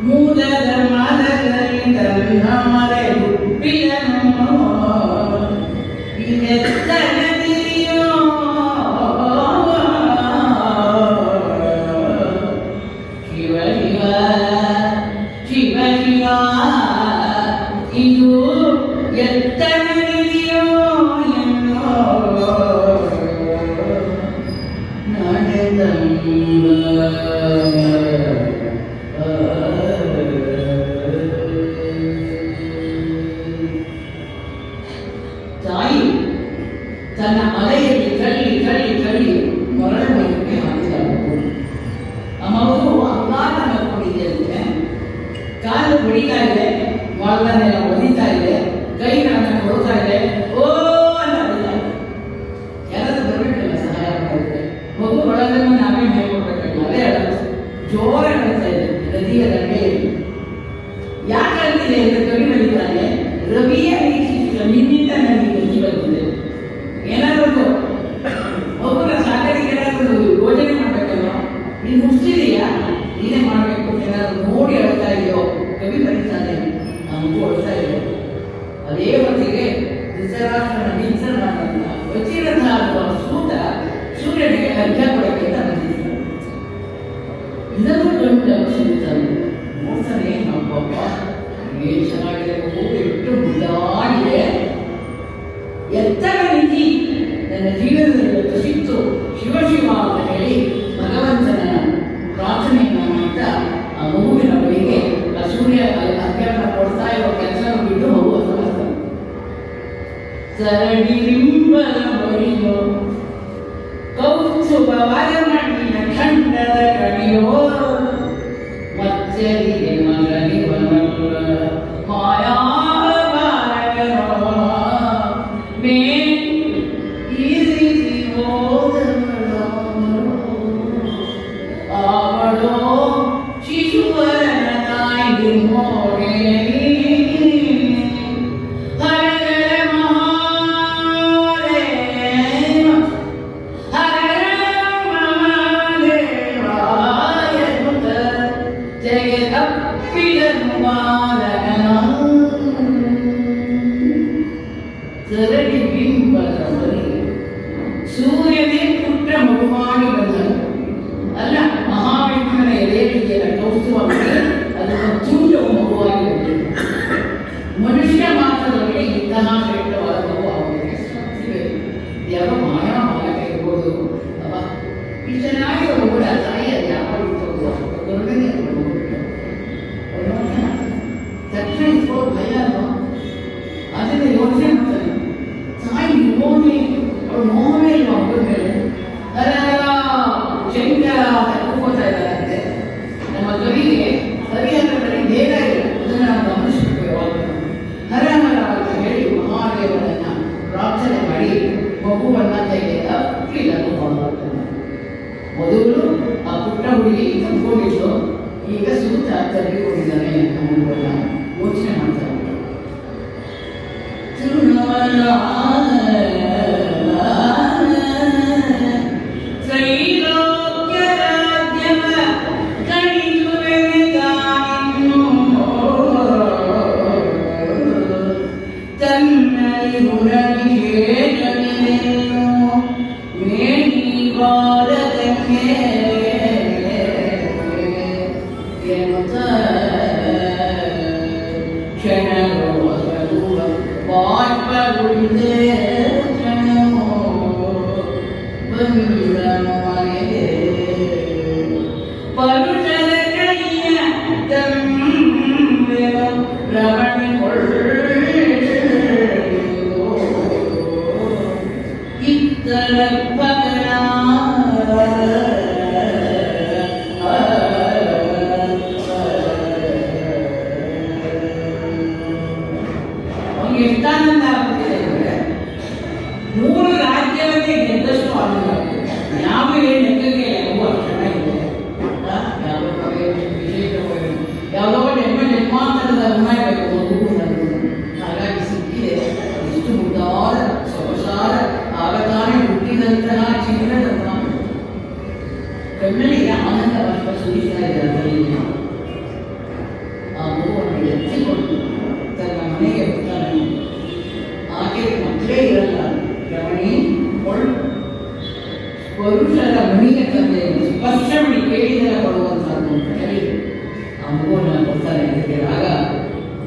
ಮೂದದ ಮನದಲ್ಲಿ ತನ್ನ ಮರೆ ಹುಟ್ಟಿದನು ಇದೆತ್ತನದಿಯೋ ಶಿವ ಶಿವ ಶಿವ ಶಿವ ಇದು ಎತ್ತನದಿಯೋ ಎನ್ನೋ ತಾಯಿ ತನ್ನ ಅಲೆಯಲ್ಲಿ ತಳ್ಳಿ ತಳ್ಳಿ ತಳ್ಳಿ ಮರಳು ಮೈಗೆ ಹಾಕಿದಳು. ಆ ಮಗು ಅಗಾಧ ಮಲ್ಕೊಂಡಿದೆಯಂತೆ. ಕಾಲು ಹೊಡಿತಾ ಇದೆ, ಮೊಳನೆಲ್ಲ ಒದಿತಾ ಇದೆ, ಕೈಗಳನ್ನು ಕೊಡ್ತಾ ಇದೆ. ಓ ಅಂತ ಯಾರಾದ್ರೂ ಬರಬೇಕಲ್ಲ ಸಹಾಯ ಮಾಡಿದ್ರೆ. ಮಗು ಒಳಗನ್ನು ನಾವೇ ಹೇಳ್ಕೊಡ್ಬೇಕಲ್ಲ. ಅದೇ ಜೋರ ಹೇಳ್ತಾ ಇದೆ ನದಿಯ ದಂಡೆಯಲ್ಲಿ. ಯಾಕೆ ಅಂತಿದೆ ಅಂತ ಕವಿ ಬರೀತಾನೆ. ರವಿಯ ನಿರೀಕ್ಷಿಸಿದ ನಿನ್ನಿಂದ ನನಗೆ ಗತಿ ಬಂದಿದೆ. ಏನಾದರೂ ಮಗುನ ಸಾಕಾಣಿಕೆ ಏನಾದರೂ ಯೋಜನೆ ಮಾಡಬೇಕಲ್ವ? ನೀನು ಮುಷ್ಟಿದೆಯಾ, ನೀನೇ ಮಾಡಬೇಕು. ಏನಾದರೂ ನೋಡಿ ಅಳ್ತಾ ಇದೆಯೋ ಕವಿ ಬರೀತಾನೆ. ಆ ಮಗು ಅಳ್ತಾ ಇದೆಯೋ. ಅದೇ ಹೊತ್ತಿಗೆ ಧೃತರಾಷ್ಟ್ರನ ಮಿತ್ರನಾದಂತ ವಚಿರಥ ಅನ್ನುವ ಸೂತ ಸೂರ್ಯನಿಗೆ ಅರ್ಘ್ಯ ಕೊಡಕ್ಕೆ ಅಂತ ಬಂದಿದ್ದಾನೆ. ಇದನ್ನು ಕಂಡು ಅನಿಸುತ್ತಾನೆ. ನೋಡ್ತಾನೆ, ನಮ್ಮಪ್ಪ ಏನ್ ಚೆನ್ನಾಗಿದೆ, ಮಗು ಎಷ್ಟು ಮುದ್ದಾಗಿದೆ, ಎತ್ತರ ನಿಧಿ ನನ್ನ ಜೀವನದಲ್ಲಿ ಸಿಕ್ತು, ಶಿವ ಶಿವ ಅಂತ ಹೇಳಿ ಭಗವಂತನ ಪ್ರಾರ್ಥನೆಯನ್ನು ಮಾಡ್ತಾ ಆ ಮಗುವಿನ ಬಳಿಗೆ ಆ ಸೂರ್ಯ ಅರ್ಘ್ಯವನ್ನು ಕೊಡ್ತಾ ಇರೋ ಕೆಲಸ ಬಿಟ್ಟು ಹೋಗುವಂತ ಸರಡಿರಿಂಬಲ ಬಳಿಯೋ ಕೌಸ್ತುಭ ವರಮಣಿಯ ಅಯ್ಯೋ ಮತ್ಸರಿಗೆ ಮಗನಿವನಲ್ಲ ಮಾಯಾ ಬಾಲಕನೋ ಮೇ ಇರಿಸಿ ಹೋದವಳೋ ಅವಳೋ ಶಿಶುವರನ ತಾಯಿ ಮೋರೆ ಸರಳಿ ಬಿಂಬದ ಬರಿ ಸೂರ್ಯನೇ ಪುಟ್ಟ ಮಗು ಮಾಡಿ ಬಂದನು. ಅಲ್ಲ, ಮಹಾವಿಷ್ಣುವಿನ ಎಲೆಯಲ್ಲಿಗೆಲ್ಲ ಕೌಸ್ತುವ ಮಾಡಿ ಅದನ್ನು ತುಂಡ ಮಗುವಾಗಿ ಬಂದಿದೆ. ಮನುಷ್ಯ ಮಾತ್ರದಲ್ಲಿ ಇಂತಹ ಶ್ರೇಷ್ಠವಾದ ಮಗು ಅವನಿಗೆ ಸಾಧ್ಯವೇ? ಯಾವ ಮಾಯಾ ಬಾಲಕ ಇರ್ಬೋದು ಅವ ಈ ಚೆನ್ನಾಗಿರೋ ಮಗುಳ ತಾಯಿಯ ಯಾವ ಇರ್ಬೋದು ದೊಡ್ಡನೇ ತಕ್ಷಣ ಇಸ್ಕೊಂಡು ಭಯ ಅಲ್ವಾ? ಅದನ್ನ ಯೋಚನೆ ಮಾಡ್ತಾನೆ. ತಾಯಿ ಮೋಹನೆ ಅವಳು ಮೋಹನೇ ಇಲ್ವಾ ಮಗನ ಮೇಲೆ? ಅದೆಲ್ಲ ಶಂಕರ ತಕ್ಕೋತಾ ಇದ್ದಾರಂತೆ. ನಮ್ಮ ಕವಿಗೆ ಸರಿಯಾದ ಕಡೆ ಬೇಗ ಇಲ್ಲ, ಅದನ್ನು ನಾವು ಗಮನಿಸಬೇಕು. ಯಾವಾಗ ಹರ ಹರ ಅಂತ ಹೇಳಿ ಮಹಾದೇವನನ್ನ ಪ್ರಾರ್ಥನೆ ಮಾಡಿ ಮಗುವನ್ನ ತೆಗೆದ ಕ್ರೀಡನ್ನು ಮಾಡ್ತಾನೆ. ಮೊದಲು ಆ ಪುಟ್ಟ ಹುಡುಗಿ ತಂದ್ಕೊಂಡಿದ್ದು ಈಗ ಸೂತ ತಬ್ಬಿಕೊಂಡಿದ್ದಾನೆ ಅನ್ನೋದನ್ನ ಯೋಚನೆ ಮಾಡ್ತಾರೆ. ಎಷ್ಟಾನಂದ ಆಗ್ಬಿಟ್ಟಿದೆ ಅಂದರೆ 3 ರಾಜ್ಯವನ್ನೇ ಗೆದ್ದಷ್ಟು ಆನಂದ ಆಗ್ತದೆ. ಯಾವ ಏನು ಲೆಕ್ಕಕ್ಕೆ ಎಲ್ಲವೂ ಚೆನ್ನಾಗಿದೆ. ಯಾವ ವಿಶೇಷವಾಗಿ ಯಾವುದೋ ಜನ್ಮಾಂತರದ ಋಣ ಇರಬೇಕು ಮಗು ನನಗೆ. ಹಾಗಾಗಿ ಸಿಕ್ಕಿದೆ ಇಷ್ಟು ಮುದ್ದಾದ ಸೊಗಸಾದ ಆಗತಾನೆ ಹುಟ್ಟಿದಂತಹ ಚಿನ್ನದಂತಹ ಕಣ್ಣಲ್ಲಿ ಆನಂದ ಬಾಷ್ಪ ಸುರಿಸ್ತಾ ಇದೆ. ಅದರಲ್ಲಿ ಆ ಮಗುವನ್ನು ಎತ್ತಿಕೊಂಡು ತನ್ನ ಮನೆಗೆ ಬರ್ತಾನೆ. ಆಕೆಗೆ ಮಕ್ಕಳೇ ಇರಲ್ಲ. ರಮಣಿ ಪುರುಷರ ಮಣಿಗೆ ತಂದೆ ಸ್ಪರ್ಶಮಣಿ ಕೇಳಿದರೆ ಕೊಡುವಂಥದ್ದು ಅಂತ ಹೇಳಿ ಆ ಮಗುವನ್ನು ಕೊಡ್ತಾರೆ. ಅದಕ್ಕೆ ರಾಗ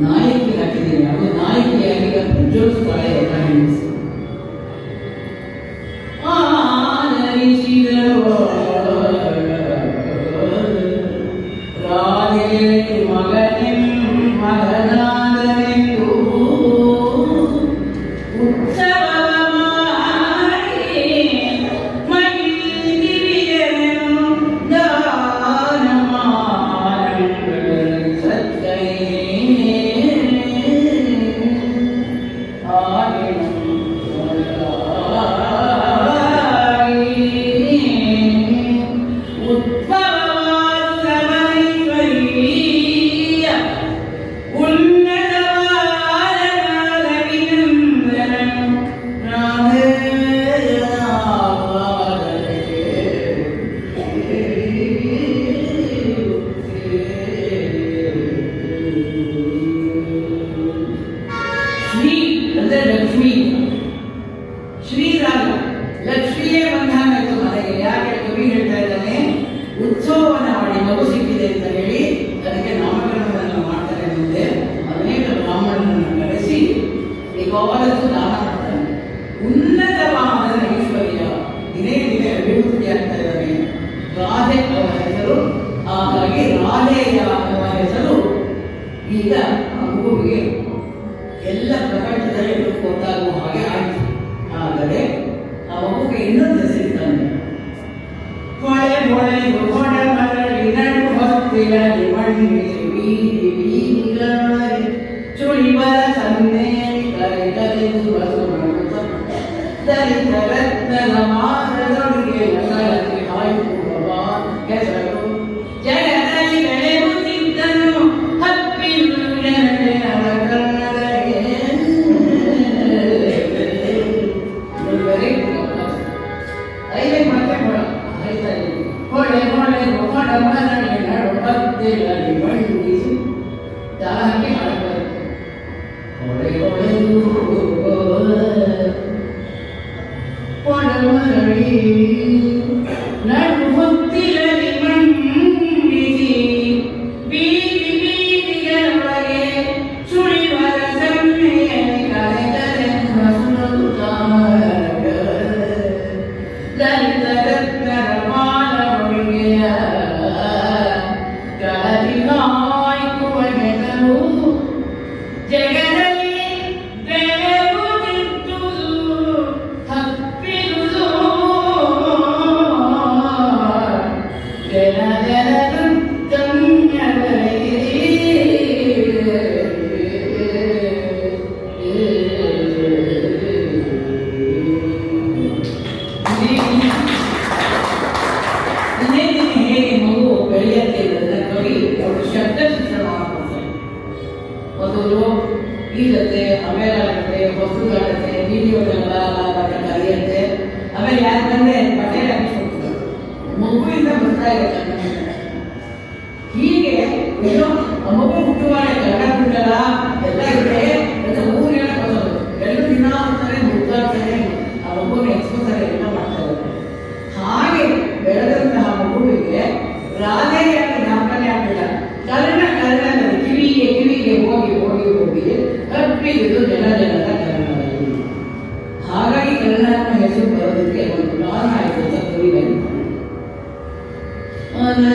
ನಾಯಕಿ ಹಾಕಿದ್ದೇನೆ. ಅದು ನಾಯಕಿಯಾಗಿ ಪ್ರಜ್ವಲಿಸ್ತಾಳೆ ಅಂತ ಹೇಳಿ ಉತ್ಸವವನ್ನು ಮಾಡಿ ಮಗು ಸಿಕ್ಕಿದೆ ಅಂತ ಹೇಳಿ ಅದಕ್ಕೆ ನಾಮಕರಣವನ್ನು ಮಾಡ್ತಾರೆ. ಮುಂದೆ ಅನೇಕ ಬ್ರಾಹ್ಮಣರನ್ನು ಕರೆಸಿ ಬೇಕಾದಷ್ಟು ದಾನ ಮಾಡ್ತಾರೆ. ಉನ್ನತವಾದ ಐಶ್ವರ್ಯ ದಿನೇ ದಿನೇ ಅಭಿವೃದ್ಧಿ ಆಗ್ತಾ ಇದ್ದಾನೆ. ರಾಧೆ ಅವರ ಹೆಸರು. ಹಾಗಾಗಿ ರಾಧೆಯ ಅನ್ನುವ ಹೆಸರು ಈಗ ಆ ಮಗುವಿಗೆ ಎಲ್ಲ ಪ್ರಪಂಚದಲ್ಲಿ ಗೊತ್ತಾಗುವ ಹಾಗೆ ಆಯಿತು. ಆದರೆ ಆ ಮಗುವಿಗೆ ಇನ್ನೊಂದು ಹೆಸರಿದ್ದಾನೆ. ಹೊಳೆ ಹೊಳೆ ಹೊಡೆ ಮರಳಿ ಹೊತ್ತಿರಲಿ ಮಣ್ಣಿಸಿ ಬೀದಿ ಬೀದಿಗಳೊಳಗೆ ಚುಳಿವರ ಸನ್ನೆಯಲ್ಲಿ ಕರೆ ಕರೆದು ಬಸು ಮಾಡುತ್ತ ದಲಿತ ರತ್ನದ ಮಾರದೊಳಗೆ ನಸಳತಿ ಹಾಯುವ ಹೆಸರು ಜಗದಲ್ಲಿ ಬೆಳೆಯುತ್ತಿದ್ದನು ಹಪ್ಪಿರು ಜನರ ಕನ್ನಡಗೆ ಐದೇ ಮತ್ತೆ ಹೊಳೆ ಹೊಳೆ ಹೊಡ ಮರಳಿ ನಡು ಹತ್ತಿರಲಿ ಮಂಡಿಸಿ ದಾಗಿ ಹಾಡಬಾರದು ಹೊಳೆ ಹೊಳೆದು ಹೊಡ ಮರಳಿ ನಡು ಹೊತ್ತಿರಲಿ ಮಂಡಿಸಿ ಬೀದಿ ಬೀದಿಗಳೊಳಗೆ ಸುಳಿವರ ಸಮ್ಮೆಯಲ್ಲಿ ಕರೆ ಕರೆ ದಲಿತ ರತ್ನರ ಮಾಲೊಳಗೆಯ ಗಾಳಿ ಕಾಯ್ಕುವ ಹೆಸರು ಜಗದಲ್ಲಿ ಬೆಳೆಯುತ್ತಿದ್ದುದು ಹಪ್ಪಿರುವುದು ಜನ ಜನರು ಹೇಗೆ ಮಗು ಬೆಳೆಯುತ್ತೆ ಇರೋದನ್ನ ನೋಡಿ ಅವರು ಶಬ್ದ ಚಿತ್ರಣ ಮಾಡ್ಕೊಡ್ತಾರೆ. ಮೊದಲು ಈಗತ್ತೆ, ಆಮೇಲೆ ಆಗತ್ತೆ, ಹೊಸದಾಗತ್ತೆ, ಬೀದಿಯೋದೆಲ್ಲ ಕಲಿಯತ್ತೆ, ಆಮೇಲೆ ಯಾರು ಬಂದ್ರೆ ಪಟೇಲ್ ಹಾಕಿಸ್ಕೊಡ್ತಾರೆ. ಮಗುವಿಂದ ಬರ್ತಾ ಇದೆ ಕನ್ನಡ. ಹೀಗೆ ಏನೋ ಮಗು ಹುಟ್ಟುವಾಗ ಕನ್ನಡ ಬಿಡಲ್ಲ ಎಲ್ಲ ಇದೆ ಅಂತ ಊರಿನ ಬರೋದು. ಎಲ್ಲರೂ ದಿನ ಅಂತಾರೆ, ಮುದ್ದಾಡ್ತಾರೆ, ಆ ಮಗುನ ಎಕ್ಸ್ಪೋತಾರೆ, ಎಲ್ಲ ಮಾಡ್ತಾ ಇದ್ದಾರೆ. ಹಾಗೆ ಬೆಳೆದಂತಹ ಮಗುವಿಗೆ ರಾಧೆಯಾಗಿ ಜ್ಞಾಪನೆ ಆಗಲಿಲ್ಲ. ಕರ್ಣ ಕರ್ಣದಲ್ಲಿ ಕಿವಿಗೆ ಕಿವಿಗೆ ಹೋಗಿ ಹೋಗಿ ಹೋಗಿ ಕಪ್ಪಿರುವುದು ಜನ ಜನರ ಕರ್ಣದಲ್ಲಿ. ಹಾಗಾಗಿ ಕರ್ಣನ ಹೆಸರು ಬರೋದಕ್ಕೆ ಒಂದು ಕಾರಣ ಆಯಿತು ಅಂತ ಕವಿಗಳು. ಕರ್ಣ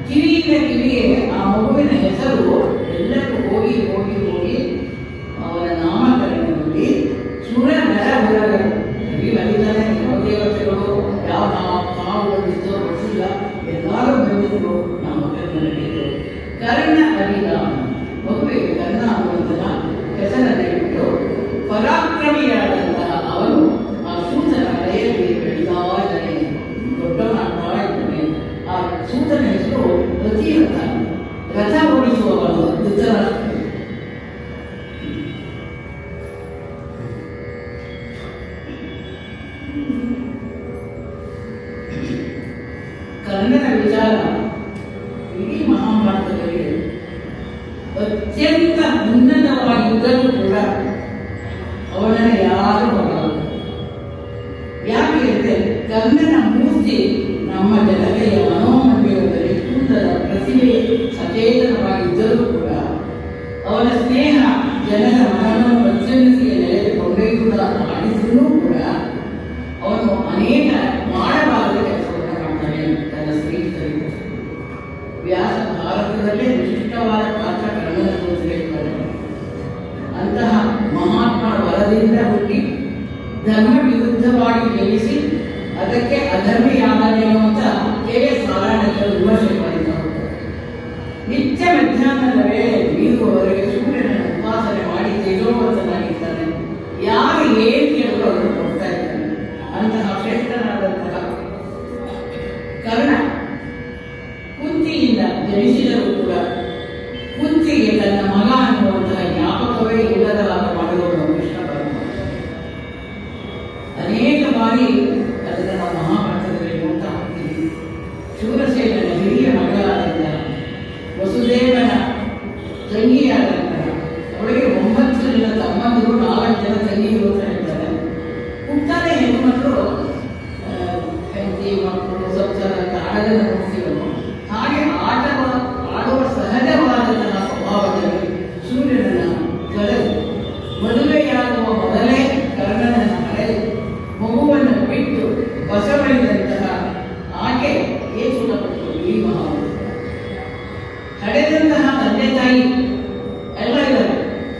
ಕಿವಿಗೆ ಆ ಮಗುವಿನ ಹೆಸರು ಎಲ್ಲಕ್ಕೂ ಹೋಗಿ ಹೋಗಿ ಹೋಗಿ ಅವರ ನಾಮಕರಣದಲ್ಲಿ ಸುರ ನರ ಹುರಗಳು ಕವಿ ಬರೀತಾನೆ. ದೇವತೆಗಳು ಯಾವ ಹಾವುಗಳು ಇದ್ದೋ ಗೊತ್ತಿಲ್ಲ, ಎಲ್ಲರೂ ಬಂದಿದ್ರು ನಾಮಕರಣದಲ್ಲಿ. ಕರ್ಣ ಅಭಿರಾಮ ಮಗುವಿಗೆ ಕರ್ಣ ಅನ್ನುವಂತಹ ಹೆಸರನ್ನು ಇಟ್ಟು ಪರಾಕ್ರಮಿಯಾದಂತಹ ಅವನು ಆ ಸೂತನ ಕಲೆಯಲ್ಲಿ ಬೆಳೀತಾ ಇದ್ದಾನೆ, ದೊಡ್ಡವನಾಗ್ತಾ ಇದ್ದಾನೆ. ಆ ಸೂತನ ಹೆಸರು ರಥೀರಥ, ರಥ ಓಡಿಸುವವನು ಧೃತರಾಷ್ಟ್ರ. ಕರ್ಣನ ವಿಚಾರ ಇಡೀ ಮಹಾಭಾರತದಲ್ಲಿ ಅತ್ಯಂತ ಉನ್ನತವಾಗಿದ್ದರೂ ಕೂಡ ಅವನನ್ನು ಯಾರು ಹೊರಲ್ಲ. ಯಾಕೆ ಅಂದರೆ ಕರ್ಣನ ಮೂರ್ತಿ ನಮ್ಮ ಜನತೆಯ ಮನೋಮಂದಿರದಲ್ಲಿ ಸುಂದರ ಪ್ರತಿಭೆ ಸಚೇತನವಾಗಿದ್ದರೂ ಕೂಡ ಅವನ ಸ್ನೇಹ ಜನರ ಮನವನ್ನು ಅತ್ಯುನ್ನತಿಗೆ ನೆಲೆಗೊಂಡೊಯ್ಯುವುದ ಮಾಡಿದ್ರೂ ಕೂಡ ಅವನು ಅನೇಕ ಮಾಡಬಾರದ ಕೆಲಸವನ್ನು ಮಾಡ್ತಾನೆ ತನ್ನ ಸ್ನೇಹಿತರಿಗೆ. ವ್ಯಾಸ ಭಾರತದಲ್ಲೇ ವಿಶಿಷ್ಟವಾದ ಪಾತ್ರ ಕರ್ಣನ ತೋರಿಸಿರುತ್ತಾರೆ. ಅಂತಹ ಮಹಾತ್ಮನ ವರದಿಂದ ಹುಟ್ಟಿ ಧರ್ಮ ವಿರುದ್ಧವಾಗಿ ಜಯಿಸಿ ಅದಕ್ಕೆ ಅಧರ್ಮಿಯಾದನೇನು ಅಂತ KS ನಾರಾಯಣರು ವಿಮರ್ಶೆ ಮಾಡಿದ್ದಾರೆ. ನಿತ್ಯ ಮಧ್ಯಾಹ್ನದ ವೇಳೆ ಬೀರುವವರೆಗೆ ಸೂರ್ಯನನ್ನು ಉಪಾಸನೆ ಮಾಡಿ ತೇಜೋವಂತನಾಗಿದ್ದಾನೆ. ಯಾರು ಏನು ಕೇಳಿದ್ರು ಅದನ್ನು ಕೊಡ್ತಾ ಇದ್ದಾನೆ. ಅಂತಹ ಶ್ರೇಷ್ಠನಾದಂತಹ ಕರ್ಣ ಕುಂತಿಯಿಂದ ಜನಿಸಿದರೂ ಕೂಡ ಕುಂತಿಗೆ ತನ್ನ ಮಗ ಅನ್ನುವಂತಹ ಜ್ಞಾಪಕವೇ ಇಲ್ಲದ ಮಾಡುವುದು ಕೃಷ್ಣ ಪರಮಾತ್ಮ. ಅವಳಿಗೆ 9 ಜನ ತಮ್ಮಂದಿರು, 4 ಜನ ತಂಗಿರು ಅಂತ ಹೇಳ್ತಾರೆ. ಹುಟ್ಟಾನೆ ಹೆಣ್ಣುಮಕ್ಕಳು ಹೆಂಡತಿ ಮಕ್ಕಳು ಸಂಸಾರ ಅಂತ ಆಡೋದನ್ನು ನೋಡ್ತೀವಲ್ಲ, ಹಾಗೆ ಆಡುವ ಸಹಜವಾದಂತಹ ಸ್ವಭಾವದಲ್ಲಿ ಸೂರ್ಯನನ್ನು ಕಳೆದು ಮದುವೆಯಾಗುವ ಮೊದಲೇ ಕರ್ಣನನ್ನು ಹಳೆದು ಮಗುವನ್ನು ಬಿಟ್ಟು ಬಸವಳಿದಂತಹ ಆಕೆ ಏಸುಲಪಟ್ಟು ಈ ಮಹಾಭಾರತ ಹಡೆದಂತಹ ತಂದೆ ತಾಯಿ ಎಲ್ಲ ಇದ್ದಾರೆ,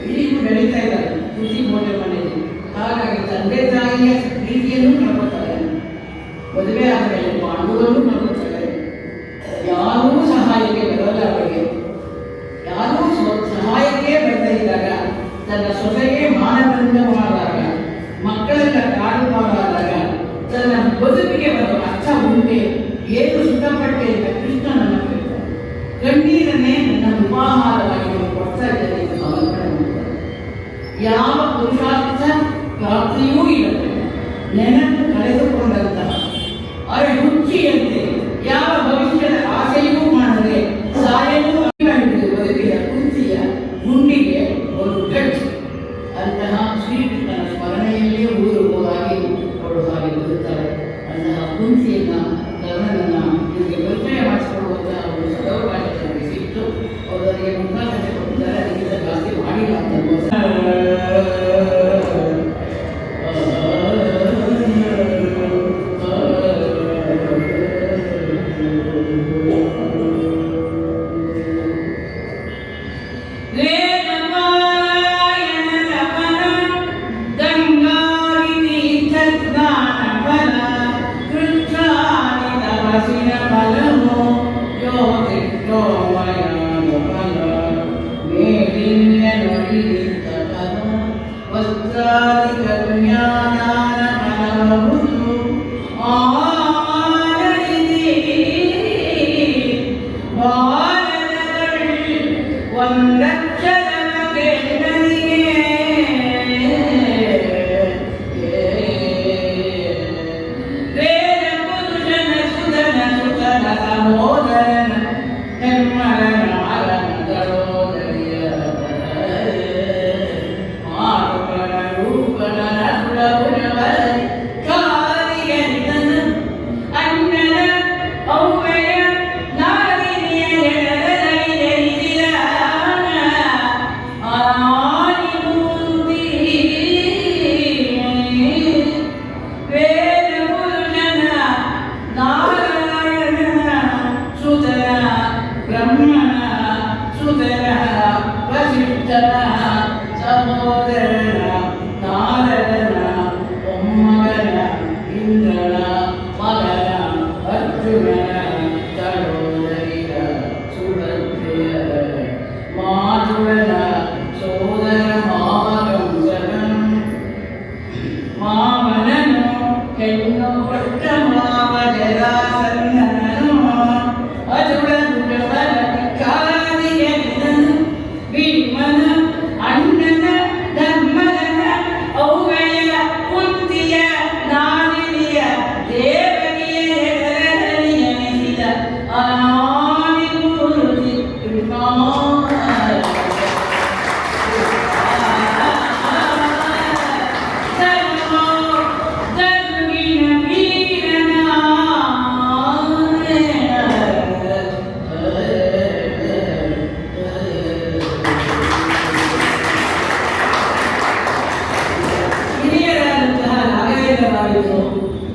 ಇಲ್ಲಿಗೂ ಬೆಳೀತಾ ಇದ್ದಾರೆ ಕೃಷಿ ಬೋಧೆ ಮನೆಯಲ್ಲಿ. ಹಾಗಾಗಿ ತಂದೆ ತಾಯಿಯ ಪ್ರೀತಿಯನ್ನು ಕಳ್ಕೊತಾರೆ, ಮದುವೆ ಆದಮೇಲೆ ಪಾಂಡುವನ್ನು ಕಳ್ಕೊತಾರೆ. ಯಾರೂ ಸಹಾಯಕ್ಕೆ ಬರಲ್ಲ ಅವರಿಗೆ. ಯಾರೂ ಸಹಾಯಕ್ಕೆ ಬರ್ತಾ ಇದ್ದಾಗ ತನ್ನ ಸೊಸೆಗೆ ಮಾನದಂಡವಾದಾಗ, ಮಕ್ಕಳೆಲ್ಲ ಕಾಡು ಮಾಡಾದಾಗ ತನ್ನ ಬದುಕಿಗೆ ಬರುವ ಅರ್ಥ ಉಂಟೆ, ಏನು ಸುಖಪಟ್ಟೆ ಅಂತ ಕೃಷ್ಣನನ್ನು ಕೇಳ್ತಾರೆ. ಕಣ್ಣೀರನ್ನೇ ನನ್ನ ಉಪಾಹಾರವಾಗಿ ಕೊಡ್ತಾ ಇದ್ದೇನೆ ಎಂದು ಸಮರ್ಪಣೆ ಮಾಡ್ತಾರೆ. ಯಾವ ಪುರುಷಾರ್ಥ ಪ್ರಾಪ್ತಿಯೂ ಇಲ್ಲದೆ ನೆನಪು ಕಳೆದುಕೊಂಡಂತಹ ಹುಚ್ಚಿಯಂತೆ ಯಾವ ಭವಿಷ್ಯದ ಆಸೆಯೂ ಮಾಡದೆ ಸಾಯಲು ಬದುಕಿದ ಕುಂತಿಯ ಗುಂಡಿಗೆ ಒಂದು ಗಟ್ಟಿ ಅಂತಹ ಶ್ರೀಕೃಷ್ಣನ ಸ್ಮರಣೆಯಲ್ಲೇ ಊರು ಹೋಗಿ ಅವಳು ಹಾಗೆ ಬದುಕ್ತಾರೆ. ಅಂತಹ ಕುಂತಿಯನ್ನ ಕರ್ಣನನ್ನ ನಿಮಗೆ ಪರಿಚಯ ಮಾಡಿಸಿಕೊಳ್ಳುವಂತಹ ಒಂದು ಸದವಕಾಶ ನನಗೆ ಸಿಕ್ತು. ಅವರಿಗೆ ಮುಖಾಂತರ ಕೊಟ್ಟಿದ್ದಾರೆ, ಅದಕ್ಕಿಂತ ಜಾಸ್ತಿ ಮಾಡಿಲ್ಲ ಅಂತ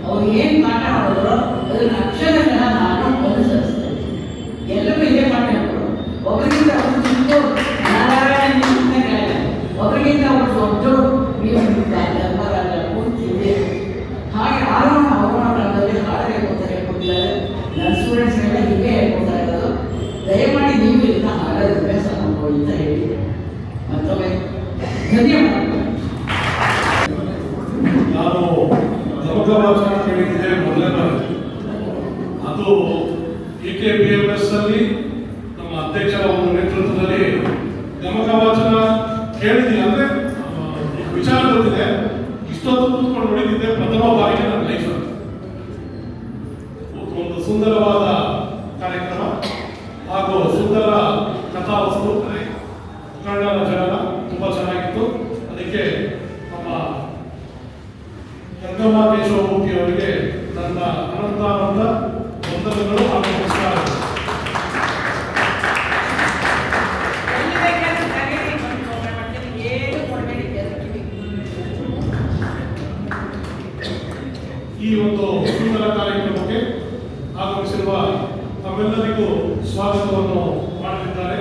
ಅವರು ಏನು ಪಾಠ ಮಾಡಿದ್ರು ಅದನ್ನು ಅಕ್ಷರಶಃ ನಾನು ಅನುಸರಿಸ್ತೇನೆ. ಎಲ್ಲರೂ ಇದೇ ಪಾಠ ಹೇಳ್ಕೊಡು. ಒಬ್ಬರಿಗಿಂತ ಅವರು ಚಿಕ್ಕವರು ನಾರಾಯಣ ಕೇಳಿದ, ಒಬ್ಬರಿಗಿಂತ ಅವರು ದೊಡ್ಡವರು ನೀವು ಧರ್ಮರಾಜ ಕೂತಿದೆ. ಹಾಗೆ ಆರೋಹಣ ಅವಮಾನಗಳಲ್ಲಿ ಹಾಡಬೇಕು ಅಂತ ಹೇಳ್ಕೊಟ್ಟಿದ್ದಾರೆ. ನನ್ನ ಸ್ಟೂಡೆಂಟ್ಸ್ಗೆಲ್ಲ ಹೀಗೆ ಹೇಳ್ಕೊಡ್ತಾ ಇರೋದು. ದಯಮಾಡಿ ನೀವು ಇದನ್ನ ಹಾಡೋದು ಅಭ್ಯಾಸ ಮಾಡ್ಕೊಳ್ಳಿ ಅಂತ ಹೇಳಿ ಮತ್ತೊಮ್ಮೆ ಧನ್ಯವಾದಗಳು. ನಾನು ಗಮಕವಾಚನ ಕೇಳಿದ್ದೆ ಮೊದಲನೇ ಬಾರಿ. ಅದು EKBMS ಅಲ್ಲಿ ನಮ್ಮ ಅಧ್ಯಕ್ಷರ ಒಂದು ನೇತೃತ್ವದಲ್ಲಿ ಗಮಕವಾಚನ ಕೇಳಿದ್ದೀನಿ. ಅಂದ್ರೆ ವಿಚಾರ ಗೊತ್ತಿದೆ, ಇಷ್ಟೊತ್ತು ಕೂತ್ಕೊಂಡು ನೋಡಿದ್ದೆ ಪ್ರಥಮ ಬಾರಿಗೆ ನನ್ನ ಲೈಫ್. ಒಂದು ಸುಂದರವಾದ ಕಾರ್ಯಕ್ರಮ ಹಾಗೂ ಸುಂದರ ಕಥಾವಸ್ತು. ಕನ್ನಡದ ಜನನ ತುಂಬ ಚೆನ್ನಾಗಿತ್ತು. ಅದಕ್ಕೆ ನಮ್ಮ ಗಂಗಮ್ಮ ಕೇಶವಮೂರ್ತಿ ಅವರಿಗೆ ನನ್ನ ಅನಂತಾನಂದ ವಂದನೆಗಳು ಹಾಗೂ ನಮಸ್ಕಾರ. ಈ ಒಂದು ಸುಂದರ ಕಾರ್ಯಕ್ರಮಕ್ಕೆ ಆಗಮಿಸಿರುವ ತಮ್ಮೆಲ್ಲರಿಗೂ ಸ್ವಾಗತವನ್ನು ಮಾಡಲಿದ್ದಾರೆ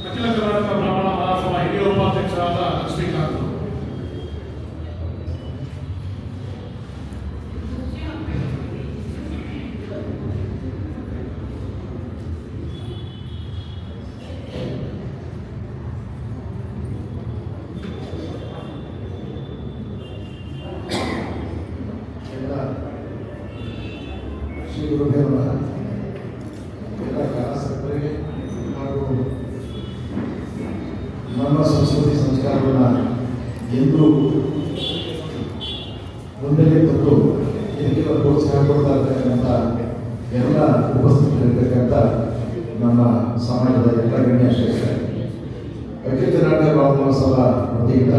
ಅಖಿಲ ಕರ್ನಾಟಕ ಬ್ರಾಹ್ಮಣ ಮಹಾಸಭಾ ಹಿರಿಯ ಉಪಾಧ್ಯಕ್ಷರಾದ ಶ್ರೀಕಾಂತ್. ಶ್ರೀ ಗುರುದೇವರ ಎಲ್ಲ ಆಸಕ್ತರಿಗೆ ಹಾಗೂ ನಮ್ಮ ಸಂಸ್ಕೃತಿ ಸಂಸ್ಕಾರವನ್ನು ಎಂದೂ ಮುಂದೆಲೆ ತಂದು ಇದಕ್ಕೆಲ್ಲ ಪ್ರೋತ್ಸಾಹ ಕೊಡ್ತಾ ಇರ್ತಕ್ಕಂಥ ಎಲ್ಲ ಉಪಸ್ಥಿತರಿರ್ತಕ್ಕಂಥ ನಮ್ಮ ಸಮಾಜದ ಎಲ್ಲ ಗಣ್ಯ ಶ್ರೇಷ್ಠರು, ಅಖಿಲ ಕರ್ನಾಟಕ ಬ್ರಾಹ್ಮಣ ಮಹಾಸಭಾ ವತಿಯಿಂದ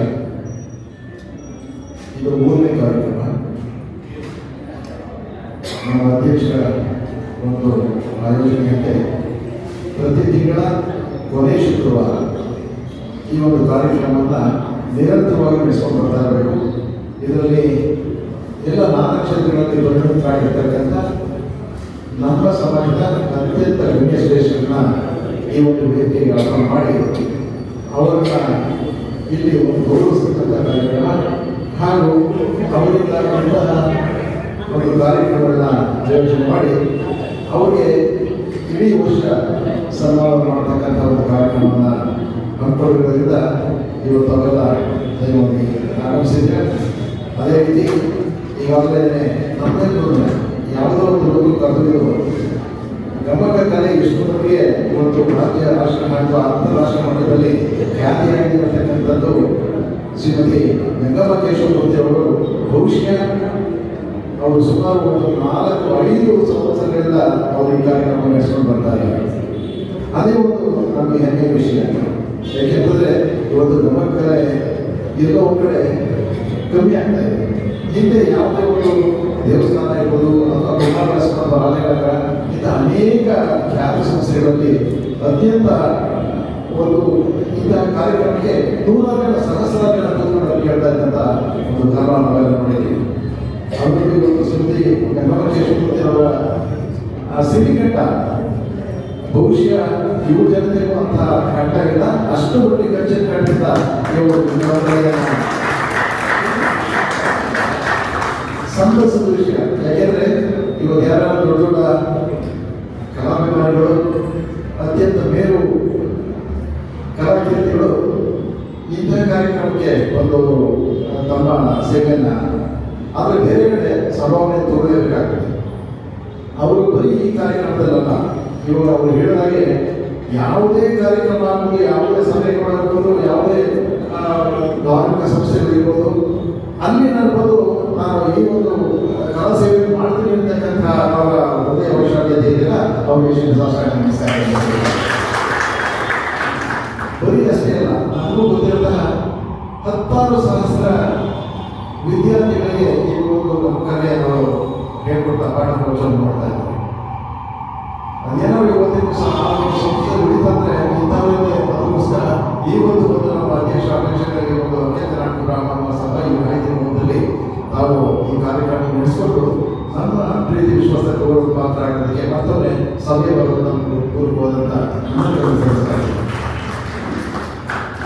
ಇದು 3ನೇ ಕಾರ್ಯಕ್ರಮ. ನಮ್ಮ ಅಧ್ಯಕ್ಷರ ಒಂದು ಆಯೋಜನೆಯಂತೆ ಪ್ರತಿ ತಿಂಗಳ ಕೊನೆ ಶುಕ್ರವಾರ ಈ ಒಂದು ಕಾರ್ಯಕ್ರಮವನ್ನು ನಿರಂತರವಾಗಿ ನಡೆಸ್ಕೊಂಡು ಬರ್ತಾ ಇರಬೇಕು. ಇದರಲ್ಲಿ ಎಲ್ಲ 4 ಕ್ಷೇತ್ರಗಳಲ್ಲಿ ಪರಿಣಿತರಾಗಿರ್ತಕ್ಕಂಥ ನಮ್ಮ ಸಮಾಜದ ಅತ್ಯಂತ ಗಣ್ಯ ಶ್ರೇಷ್ಠರನ್ನ ಈ ಒಂದು ವೇದಿಕೆಗೆ ಆಹ್ವಾನ ಮಾಡಿ ಅವರನ್ನ ಇಲ್ಲಿ ಒಂದು ಗೌರವಿಸತಕ್ಕಂಥ ಕಾರ್ಯಕ್ರಮ ಹಾಗೂ ಅವರಿಂದ ಒಂದು ಕಾರ್ಯಕ್ರಮಗಳನ್ನ ಆಯೋಜನೆ ಮಾಡಿ ಅವರಿಗೆ ಇಡೀ ವರ್ಷ ಸನ್ಮಾನ ಮಾಡತಕ್ಕಂಥ ಒಂದು ಕಾರ್ಯಕ್ರಮವನ್ನು ಹಮ್ಮಿಕೊಂಡಿರೋದ್ರಿಂದ ಇವತ್ತು ಅವೆಲ್ಲ ದಯವಾಗಿ ಆಗಮಿಸಿದ್ರೆ. ಅದೇ ರೀತಿ ಈಗಾಗಲೇ ನಮ್ಮೆಲ್ಲರೂ ಯಾವುದೋ ಒಂದು ಲೋಕ ಕರ್ತವ್ಯಗಳು ಗಮಕ ಕಲೆ ಇಷ್ಟೊಂದಿಗೆ ಇವತ್ತು ರಾಜ್ಯ ರಾಷ್ಟ್ರ ಮತ್ತು ಅಂತಾರಾಷ್ಟ್ರ ಮಟ್ಟದಲ್ಲಿ ಖ್ಯಾತಿಯಾಗಿರತಕ್ಕಂಥದ್ದು ಶ್ರೀಮತಿ ಗಂಗಮ್ಮ ಕೇಶವಮೂರ್ತಿ ಅವರು. ಬಹುಶಃ ಅವರು ಸುಮಾರು ಒಂದು 4-5 ಸಂವತ್ಸರಗಳಿಂದ ಅವರು ಈ ಕಾರ್ಯಕ್ರಮ ನಡೆಸ್ಕೊಂಡು ಬರ್ತಾರೆ. ಅದೇ ಒಂದು ನಮಗೆ ಹೆಮ್ಮೆಯ ವಿಷಯ. ಯಾಕೆಂತಂದರೆ ಇವತ್ತು ಗಮಕಲೆ ಎಲ್ಲೋ ಒಂದು ಕಡೆ ಕಮ್ಮಿ ಆಗ್ತಾ ಇದೆ. ಹಿಂದೆ ಯಾವುದೇ ಒಂದು ದೇವಸ್ಥಾನ ಇರ್ಬೋದು ಅಥವಾ ಕುಮಾರಸ್ವಾಮಿ ಆಲಯಗಳ ಇಂಥ ಅನೇಕ ಖ್ಯಾತ ಸಂಸ್ಥೆಗಳಲ್ಲಿ ಅತ್ಯಂತ ಒಂದು ಇಂತಹ ಕಾರ್ಯಕ್ರಮಕ್ಕೆ ನೂರಾರು ಸಹಸ್ರಾರು ಜನ ಕೂತ್ಕೊಂಡು ಕೇಳ್ತಾ ಇದ್ದಂಥ ಒಂದು ಕಾಲ ನಾವೆಲ್ಲ ನೋಡಿದ್ದೀವಿ. ಅವರಿಗೆ ಒಂದು ಸುದ್ದಿ ಗಂಗಮ್ಮ ಕೇಶವಮೂರ್ತಿ ಅವರ ಆ ಸಿರಿಕಟ್ಟ ಬಹುಶಃ ಯುವ ಜನತೆಗೂ ಅಂತ ಕಟ್ಟ ಇಲ್ಲ, ಅಷ್ಟು ದೊಡ್ಡ ಗಂಜನ್ ಕಟ್ಟಿದ್ದ ಇವರು ಸಂತಸದ ವಿಷಯ. ಯಾಕೆಂದ್ರೆ ಇವಾಗ ಯಾರು ದೊಡ್ಡ ದೊಡ್ಡ ಕಲಾಭಿಮಾನಿಗಳು, ಅತ್ಯಂತ ಮೇರು ಕಲಾಕೃತಿಗಳು ಇಂಥ ಕಾರ್ಯಕ್ರಮಕ್ಕೆ ಒಂದು ತಮ್ಮ ಸೇವೆಯನ್ನ ಆದರೆ ಬೇರೆ ಕಡೆ ಸಂಭಾವನೆ ತೋರಲೇಬೇಕಾಗ್ತದೆ. ಅವರು ಬರೀ ಈ ಕಾರ್ಯಕ್ರಮದಲ್ಲ, ಇವಾಗ ಅವರು ಹೇಳಿದಾಗೆ ಯಾವುದೇ ಕಾರ್ಯಕ್ರಮ ಆಗ್ಬೋದು, ಯಾವುದೇ ಸಭೆಗಳಾಗ್ಬೋದು, ಯಾವುದೇ ಧಾರ್ಮಿಕ ಸಂಸ್ಥೆಗಳಿರ್ಬೋದು, ಅಲ್ಲಿ ನಡ್ಬೋದು ನಾನು ಈ ಒಂದು ಕಲಾ ಸೇವೆ ಮಾಡ್ತೀನಿ ಅಂತಕ್ಕಂಥ ಅವರ ಹೃದಯ ವೈಶಾಲ್ಯತೆ ಇದೆಯಲ್ಲ, ಅವರಿಗೆ ನಮಸ್ಕಾರ. ಬರೀ ಅಷ್ಟೇ ಅಲ್ಲ, ನಮಗೂ ಗೊತ್ತಿರೋದ 10 ಸಹಸ್ರ ವಿದ್ಯಾರ್ಥಿಗಳಿಗೆ ಈ ಒಂದು ಕಲೆಯನ್ನು ಹೇಳ್ಕೊಡ್ತಾ ಪಾಠ ಪ್ರವಚನ ಮಾಡ್ತಾ ಇದ್ದಾರೆ. ಅದೇನೋ ಇವತ್ತಿನ ಸಂಸ್ಥೆ ಉಳಿತಂದ್ರೆ ಇಂಥವರಿಗೆ ಅದಕ್ಕೋಸ್ಕರ ಈ ಒಂದು ನಮ್ಮ ಅಧ್ಯಕ್ಷರಿಗೆ ಒಂದು ಅಖಿಲ ಕರ್ನಾಟಕ ಬ್ರಾಹ್ಮಣ ಮಹಾಸಭಾ ಈ ಕಾರ್ಯಕ್ರಮದಲ್ಲಿ ನಾವು ಈ ಕಾರ್ಯಕ್ರಮ ನಡೆಸಿಕೊಂಡು ನಮ್ಮ ಪ್ರೀತಿ ವಿಶ್ವಾಸ ಗೌರವ ಪಾತ್ರ ಆಗೋದಕ್ಕೆ ಮತ್ತೊಮ್ಮೆ ಸಭೆ ಬರೋದು ನಮಗೆ ಪೂರ್ವವಾದಂಥ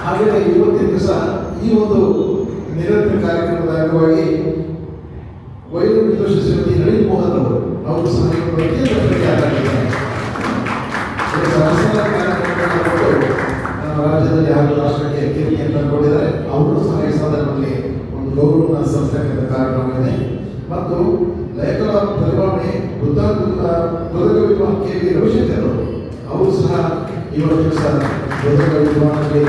ಹಾಗೆಯೇ ಇವತ್ತಿನ ದಿವಸ ಈ ಒಂದು ನಿರಂತರ ಕಾರ್ಯಕ್ರಮದ ಅಂಗವಾಗಿ ವೈದ್ಯ ವಿದುಷ ಶ್ರೀಮತಿ ನಳಿನ್ ಮೋಹನ್ ಅವರು ಸಹ ರಾಜ್ಯದಲ್ಲಿ ಹಾಗೂ ರಾಷ್ಟ್ರಕ್ಕೆ ಕೀರ್ತಿಯನ್ನು ತಂದುಕೊಂಡಿದ್ದಾರೆ. ಅವರು ಸಹ ಈ ಸಂದರ್ಭದಲ್ಲಿ ಒಂದು ಗೌರವ ಸಂಸ್ಥೆಯ ಕಾರ್ಯಕ್ರಮ ಇದೆ. ಮತ್ತು ಲಯಕಲ ಪರಿಭಾವನೆ ಮೃದಕ ವಿದ್ವಾನ್ ಕೆ ವಿ ರವಿಶಂಕರ್ ಅವರು ಸಹ ಇವತ್ತು ದಿವಸ ಮೃದಕ ವಿದ್ವಾನದಲ್ಲಿ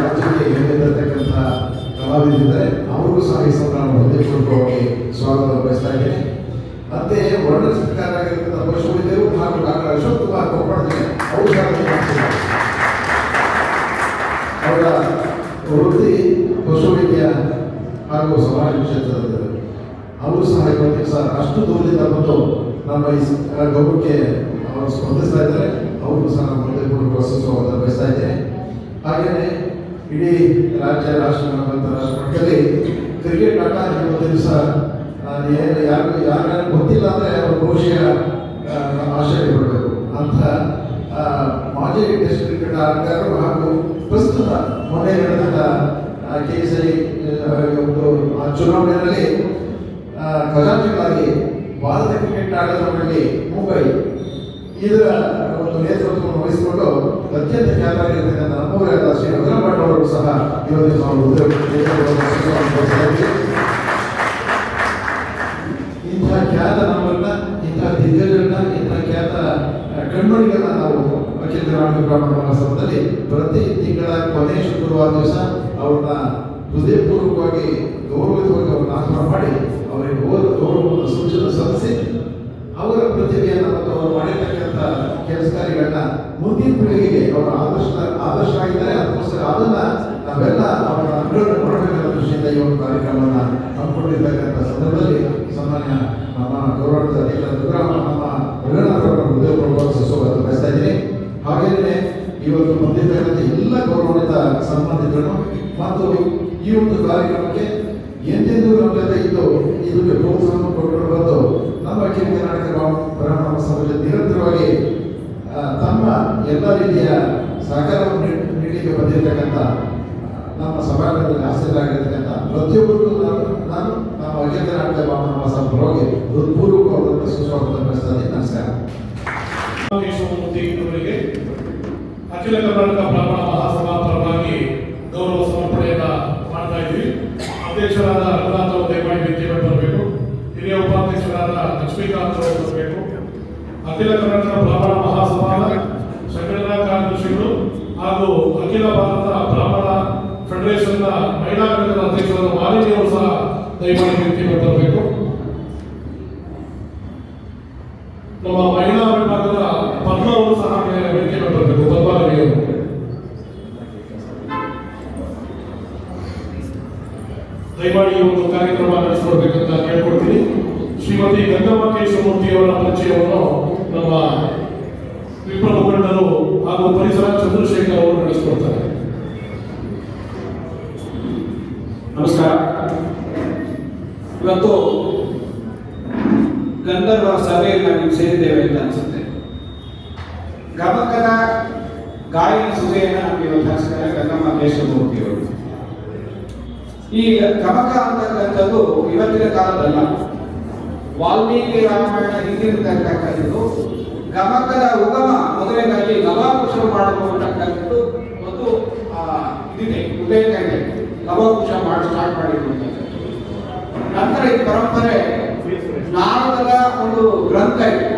ರಾಜ್ಯಕ್ಕೆ ಹೆಮ್ಮೆತಕ್ಕಂಥ ಕಲಾವಿದಿದ್ದಾರೆ. ಅವರಿಗೂ ಸಹ ಈ ಸಂದರ್ಭ ಹೃದಯಪೂರ್ವಕವಾಗಿ ಸ್ವಾಗತ ಬಯಸ್ತಾ ಇದ್ದೇನೆ. ಮತ್ತೆ ವರ್ಣ ಸರ್ಕಾರರಾಗಿರ್ತಕ್ಕಂಥ ಪಶುವೈದ್ಯರು ಹಾಗೂ ಡಾಕ್ಟರ್ ಅಶೋಕ್ ಕುಮಾರ್ ಕೊಪ್ಪಳದಲ್ಲಿ ಅವರು ಸಹ ಅವರ ವೃತ್ತಿ ಪಶುವೈದ್ಯ ಹಾಗೂ ಸಮಾಜ ಕ್ಷೇತ್ರದಲ್ಲಿ ಅವರು ಸಹ ಇವತ್ತಿಗೆ ಸಹ ಅಷ್ಟು ದೂರದಿಂದ ಬಂದು ನಮ್ಮ ಈ ಗೌರವಕ್ಕೆ ಅವರು ಸ್ಪಂದಿಸ್ತಾ ಇದ್ದಾರೆ. ಅವರು ಸಹ ನಮ್ಮ ಹೃದಯಪೂರ್ವಕ ಸ್ವಾಗತ ಬಯಸ್ತಾ ಇದ್ದೇನೆ. ಹಾಗೆಯೇ ಇಡೀ ರಾಜ್ಯ ರಾಷ್ಟ್ರ ಮತ್ತು ಅಂತಾರಾಷ್ಟ್ರ ಮಟ್ಟದಲ್ಲಿ ಕ್ರಿಕೆಟ್ ಆಟ ಇವತ್ತು ದಿವಸ ಯಾರು ಗೊತ್ತಿಲ್ಲ ಅಂದರೆ ಅವರು ಬಹುಶಃ ಆಶ್ಚರ್ಯ ಪಡಬೇಕು ಅಂತ ಮಾಜಿ ಟೆಸ್ಟ್ ಕ್ರಿಕೆಟ್ ಆಟಗಾರರು ಹಾಗೂ ಪ್ರಸ್ತುತ ಮೊನ್ನೆ ನಡೆದ KSI ಒಂದು ಚುನಾವಣೆಯಲ್ಲಿ ಖಜಾಂಚಿಗಳಾಗಿ ಭಾರತ ಕ್ರಿಕೆಟ್ ಆಟಗಾರರಲ್ಲಿ ಮುಂಬೈ ಇದರ ಒಂದು ನೇತೃತ್ವವನ್ನು ವಹಿಸಿಕೊಂಡು ಅತ್ಯಂತ ಖ್ಯಾತರಾಗಿರ್ತಕ್ಕಂಥ ನಮ್ಮವರಾದ ಶ್ರೀ ರುದ್ರಂ ಭಟ್ ಅವರು ಸಹ ಇವತ್ತು ಇಂತಹ ಖ್ಯಾತ ನಮ್ಮನ್ನ, ಇಂತಹ ದಿಗ್ಗಜರನ್ನ, ಇಂತಹ ಖ್ಯಾತ ಕಣ್ಮಣಿಗಳನ್ನ ನಾವು ಅಖಿಲ ಕರ್ನಾಟಕ ಬ್ರಾಹ್ಮಣ ಮಹಾಸಭಾದಲ್ಲಿ ಪ್ರತಿ ತಿಂಗಳ ಕೊನೆಯ ಶುಕ್ರವಾರ ದಿವಸ ಅವ್ರನ್ನ ಹೃದಯಪೂರ್ವಕವಾಗಿ ಗೌರವಿತವಾಗಿ ಅವ್ರನ್ನ ಆಹ್ವಾನ ಮಾಡಿ ಅವರಿಗೆ ಗೌರವವನ್ನು ಸಲ್ಲಿಸಿ ಅವರ ಪ್ರತಿಭೆಯನ್ನು ಮತ್ತು ಅವರು ಮಾಡಿರ್ತಕ್ಕಂಥ ಕೆಲಸ ಕಾರ್ಯಗಳನ್ನ ಮುಂದಿನ ಪೀಳಿಗೆಗೆ ಅವರ ಆದರ್ಶ ಆಗಿದ್ದಾರೆ. ಅದಕ್ಕೋಸ್ಕರ ಅದನ್ನ ನಾವೆಲ್ಲ ಅವರ ಅನುಕರಣೆ ಮಾಡಬೇಕನ್ನೋ ದೃಷ್ಟಿಯಿಂದ ಈ ಒಂದು ಕಾರ್ಯಕ್ರಮವನ್ನು ಹಮ್ಮಿಕೊಂಡಿರ್ತಕ್ಕಂಥ ಸಂದರ್ಭದಲ್ಲಿ ಸಾಮಾನ್ಯ ನಮ್ಮ ಗೌರವದ ನಮ್ಮ ರಂಗನಾಥ್ ಅವರ ಹೃದಯಪೂರ್ವಕ ಸ್ವಾಗತ ಬಯಸ್ತಾ ಇದ್ದೀನಿ. ಹಾಗೆಯೇ ಇವತ್ತು ಬಂದಿರ್ತಕ್ಕಂಥ ಎಲ್ಲ ಗೌರವಾನ್ವಿತ ಸಂಬಂಧಿಕರು ಮತ್ತು ಈ ಒಂದು ಕಾರ್ಯಕ್ರಮಕ್ಕೆ ಎಂದೆಂದೂ ನಮ್ಮ ಜೊತೆ ಇದ್ದು ಇದಕ್ಕೆ ಪ್ರೋತ್ಸಾಹ ಕೊಟ್ಟು ಬಂದು ನಮ್ಮ ಅಖಿಲ ಕರ್ನಾಟಕ ಬ್ರಾಹ್ಮಣ ಸಮಾಜ ನಿರಂತರವಾಗಿ ತಮ್ಮ ಎಲ್ಲ ರೀತಿಯ ಸಹಕಾರವನ್ನು ನೀಡಲಿಕ್ಕೆ ಬಂದಿರತಕ್ಕಂಥ ನಮ್ಮ ಸಭಾಂಗಣದಲ್ಲಿ ಆಸಕ್ತರಾಗಿರ್ತಕ್ಕಂಥ ಪ್ರತಿಯೊಬ್ಬರಿಗೂ ನಾನು ನಮ್ಮ ಅಖಿಲ ಕರ್ನಾಟಕ ಬ್ರಾಹ್ಮಣ ಮಹಾಸಭಾ ಪರವಾಗಿ ಹೃತ್ಪೂರ್ವಕವಾದ ಸುಸ್ವಾಗತ ಬಯಸ್ತಾ ಇದ್ದೀನಿ. ನಮಸ್ಕಾರ. ಅವರಿಗೆ ಅಖಿಲ ಕರ್ನಾಟಕ ಬ್ರಾಹ್ಮಣ ಮಹಾಸಭಾ ಪರವಾಗಿ ಗೌರವ ಸಮರ್ಪಣೆಯನ್ನ ಮಾಡ್ತಾ ಇದ್ವಿ. ಅಧ್ಯಕ್ಷರಾದ ರಂಗನಾಥ್ ಅವರು ದಯಮಾಡಿ ವೇದಿಕೆಗೆ ಬರಬೇಕು. ಹಿರಿಯ ಉಪಾಧ್ಯಕ್ಷರಾದ ಲಕ್ಷ್ಮೀಕಾಂತ್ ಅವರು ಬರಬೇಕು. ಅಖಿಲ ಕರ್ನಾಟಕ ಬ್ರಾಹ್ಮಣ ಮಹಾಸಭಾದ ಸಂಘಟನಾ ಕಾರ್ಯದರ್ಶಿಗಳು ಹಾಗೂ ಅಖಿಲ ಭಾರತ ಬ್ರಾಹ್ಮಣ ಫೆಡರೇಷನ್ನ ಮಹಿಳಾ ಘಟಕದ ಅಧ್ಯಕ್ಷರಾದ ಮಾಲಿನಿ ಅವರು ಸಹ ದಯಮಾಡಿ ವೇದಿಕೆಗೆ ಬರಬೇಕು. ನಮ್ಮ ಮಹಿಳಾ ವಿಭಾಗದ ಪದ್ಮ ಅವರು ಸಹ ವೇದಿಕೆಗೆ ಬರಬೇಕು. ಪದ್ಮಾವತಿ ಅವರು ದಯಮಾಡಿ ಈ ಒಂದು ಕಾರ್ಯಕ್ರಮ ನಡೆಸಿಕೊಡ್ಬೇಕಂತ ಕೇಳ್ಕೊಡ್ತೀನಿ. ಶ್ರೀಮತಿ ಗಂಗಮ್ಮ ಕೇಶವಮೂರ್ತಿ ಅವರ ಪರಿಚಯವನ್ನು ನಮ್ಮ ವಿಪ್ರ ಮುಖಂಡರು ಹಾಗೂ ಪರಿಸರ ಚಂದ್ರಶೇಖರ್ ಅವರು ನಡೆಸಿಕೊಡ್ತಾರೆ. ನಮಸ್ಕಾರ. ಇವತ್ತು ಗಂಧರ್ವರ ಸಭೆಯಲ್ಲಿ ನಾವು ಸೇರಿದ್ದೇವೆ ಅಂತ ಅನಿಸುತ್ತೆ. ಗಮಕದ ಗಾಯನ ಸುಧೆಯನ್ನು ನಮಗೆ ಇವತ್ತು ಹಂಚಿದ್ದಾರೆ ಗಂಗಮ್ಮ ಕೇಶವಮೂರ್ತಿ ಅವರು. ಈ ಗಮಕ ಅಂತಕ್ಕಂಥದ್ದು ಇವತ್ತಿನ ಕಾಲದಲ್ಲ, ವಾಲ್ಮೀಕಿ ರಾಮಾಯಣ ಹಿಂದಿರತಕ್ಕಂಥದ್ದು. ಗಮಕದ ಉಗಮ ಮೊದಲನೇದಾಗಿ ಲವಾಕುಶ ಮಾಡಿಕೊಳ್ಳತಕ್ಕಂಥದ್ದು ಒಂದು ಇದಿದೆ, ಉದಯಕ ಇದೆ. ಲವಾಕುಶ ಮಾಡಿ ಸ್ಟಾರ್ಟ್ ಮಾಡಿರುವಂಥದ್ದು. ನಂತರ ಈ ಪರಂಪರೆ ನಾರದರ ಒಂದು ಗ್ರಂಥ ಇದೆ,